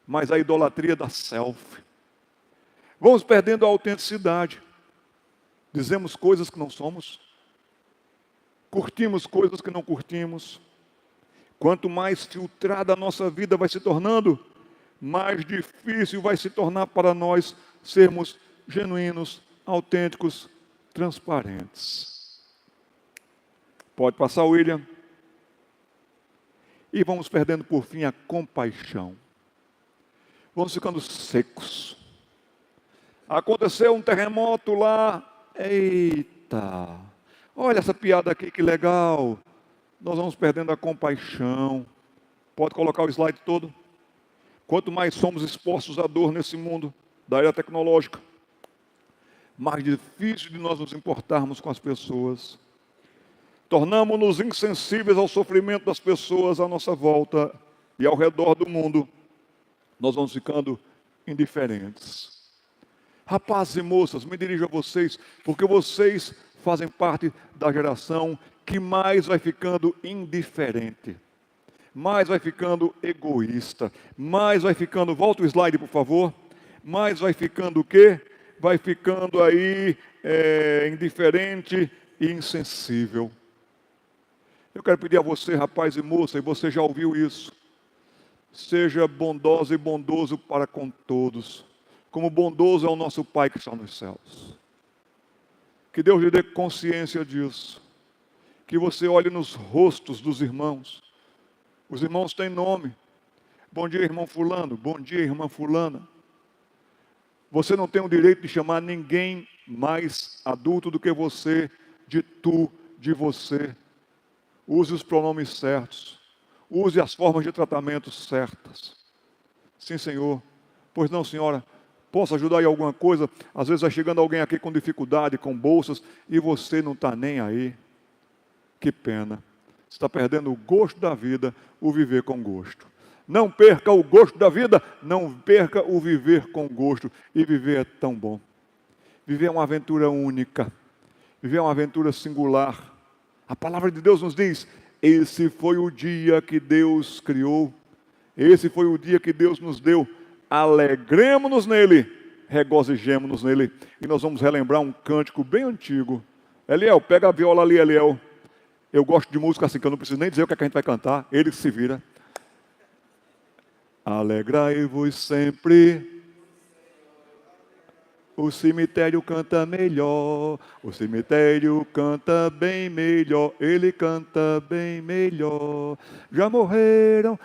Mas a idolatria da selfie. Vamos perdendo a autenticidade. Dizemos coisas que não somos. Curtimos coisas que não curtimos. Quanto mais filtrada a nossa vida vai se tornando, mais difícil vai se tornar para nós sermos genuínos, autênticos, transparentes. Pode passar, William. E vamos perdendo por fim a compaixão. Vamos ficando secos. Aconteceu um terremoto lá. Eita! Olha essa piada aqui, que legal. Nós vamos perdendo a compaixão. Pode colocar o slide todo. Quanto mais somos expostos à dor nesse mundo da era tecnológica, mais difícil de nós nos importarmos com as pessoas. Tornamos-nos insensíveis ao sofrimento das pessoas à nossa volta e ao redor do mundo. Nós vamos ficando indiferentes. Rapazes e moças, me dirijo a vocês, porque vocês fazem parte da geração que mais vai ficando indiferente, mais vai ficando egoísta, mais vai ficando, volta o slide por favor, mais vai ficando o quê? Vai ficando aí indiferente e insensível. Eu quero pedir a você, rapaz e moça, e você já ouviu isso, seja bondosa e bondoso para com todos, como bondoso é o nosso Pai que está nos céus. Que Deus lhe dê consciência disso, que você olhe nos rostos dos irmãos. Os irmãos têm nome. Bom dia, irmão fulano. Bom dia, irmã fulana. Você não tem o direito de chamar ninguém mais adulto do que você, de tu, de você. Use os pronomes certos. Use as formas de tratamento certas. Sim, Senhor. Pois não, senhora. Posso ajudar em alguma coisa? Às vezes vai chegando alguém aqui com dificuldade, com bolsas, e você não está nem aí. Que pena. Você está perdendo o gosto da vida, o viver com gosto. Não perca o gosto da vida, não perca o viver com gosto. E viver é tão bom. Viver é uma aventura única. Viver é uma aventura singular. A palavra de Deus nos diz, esse foi o dia que Deus criou. Esse foi o dia que Deus nos deu. Alegremos-nos nele, regozijemos-nos nele. E nós vamos relembrar um cântico bem antigo. Eliel, pega a viola ali, Eliel. Eu gosto de música assim, que eu não preciso nem dizer o que é que a gente vai cantar. Ele que se vira. Alegrai-vos sempre. O cemitério canta melhor. O cemitério canta bem melhor. Ele canta bem melhor. Já morreram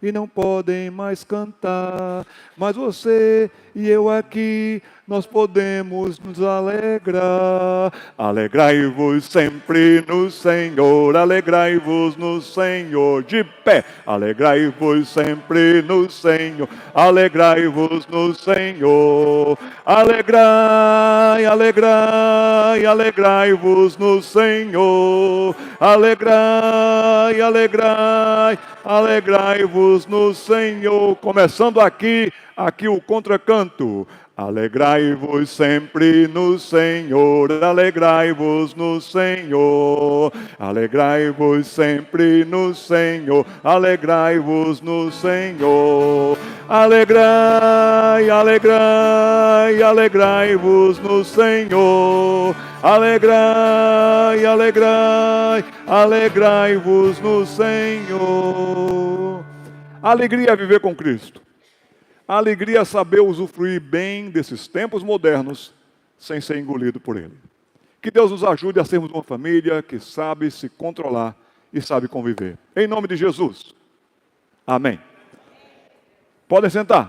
e não podem mais cantar. Mas você e eu aqui, nós podemos nos alegrar. Alegrai-vos sempre no Senhor, alegrai-vos no Senhor, de pé. Alegrai-vos sempre no Senhor, alegrai-vos no Senhor. Alegrai, alegrai, alegrai-vos no Senhor. Alegrai, alegrai, alegrai-vos no Senhor. Começando aqui o contracanto. Alegrai-vos sempre no Senhor, alegrai-vos no Senhor, alegrai-vos sempre no Senhor, alegrai-vos no Senhor, alegrai, alegrai, alegrai-vos no Senhor, alegrai, alegrai, alegrai-vos no Senhor. Alegria é viver com Cristo. A alegria é saber usufruir bem desses tempos modernos sem ser engolido por ele. Que Deus nos ajude a sermos uma família que sabe se controlar e sabe conviver. Em nome de Jesus. Amém. Podem sentar.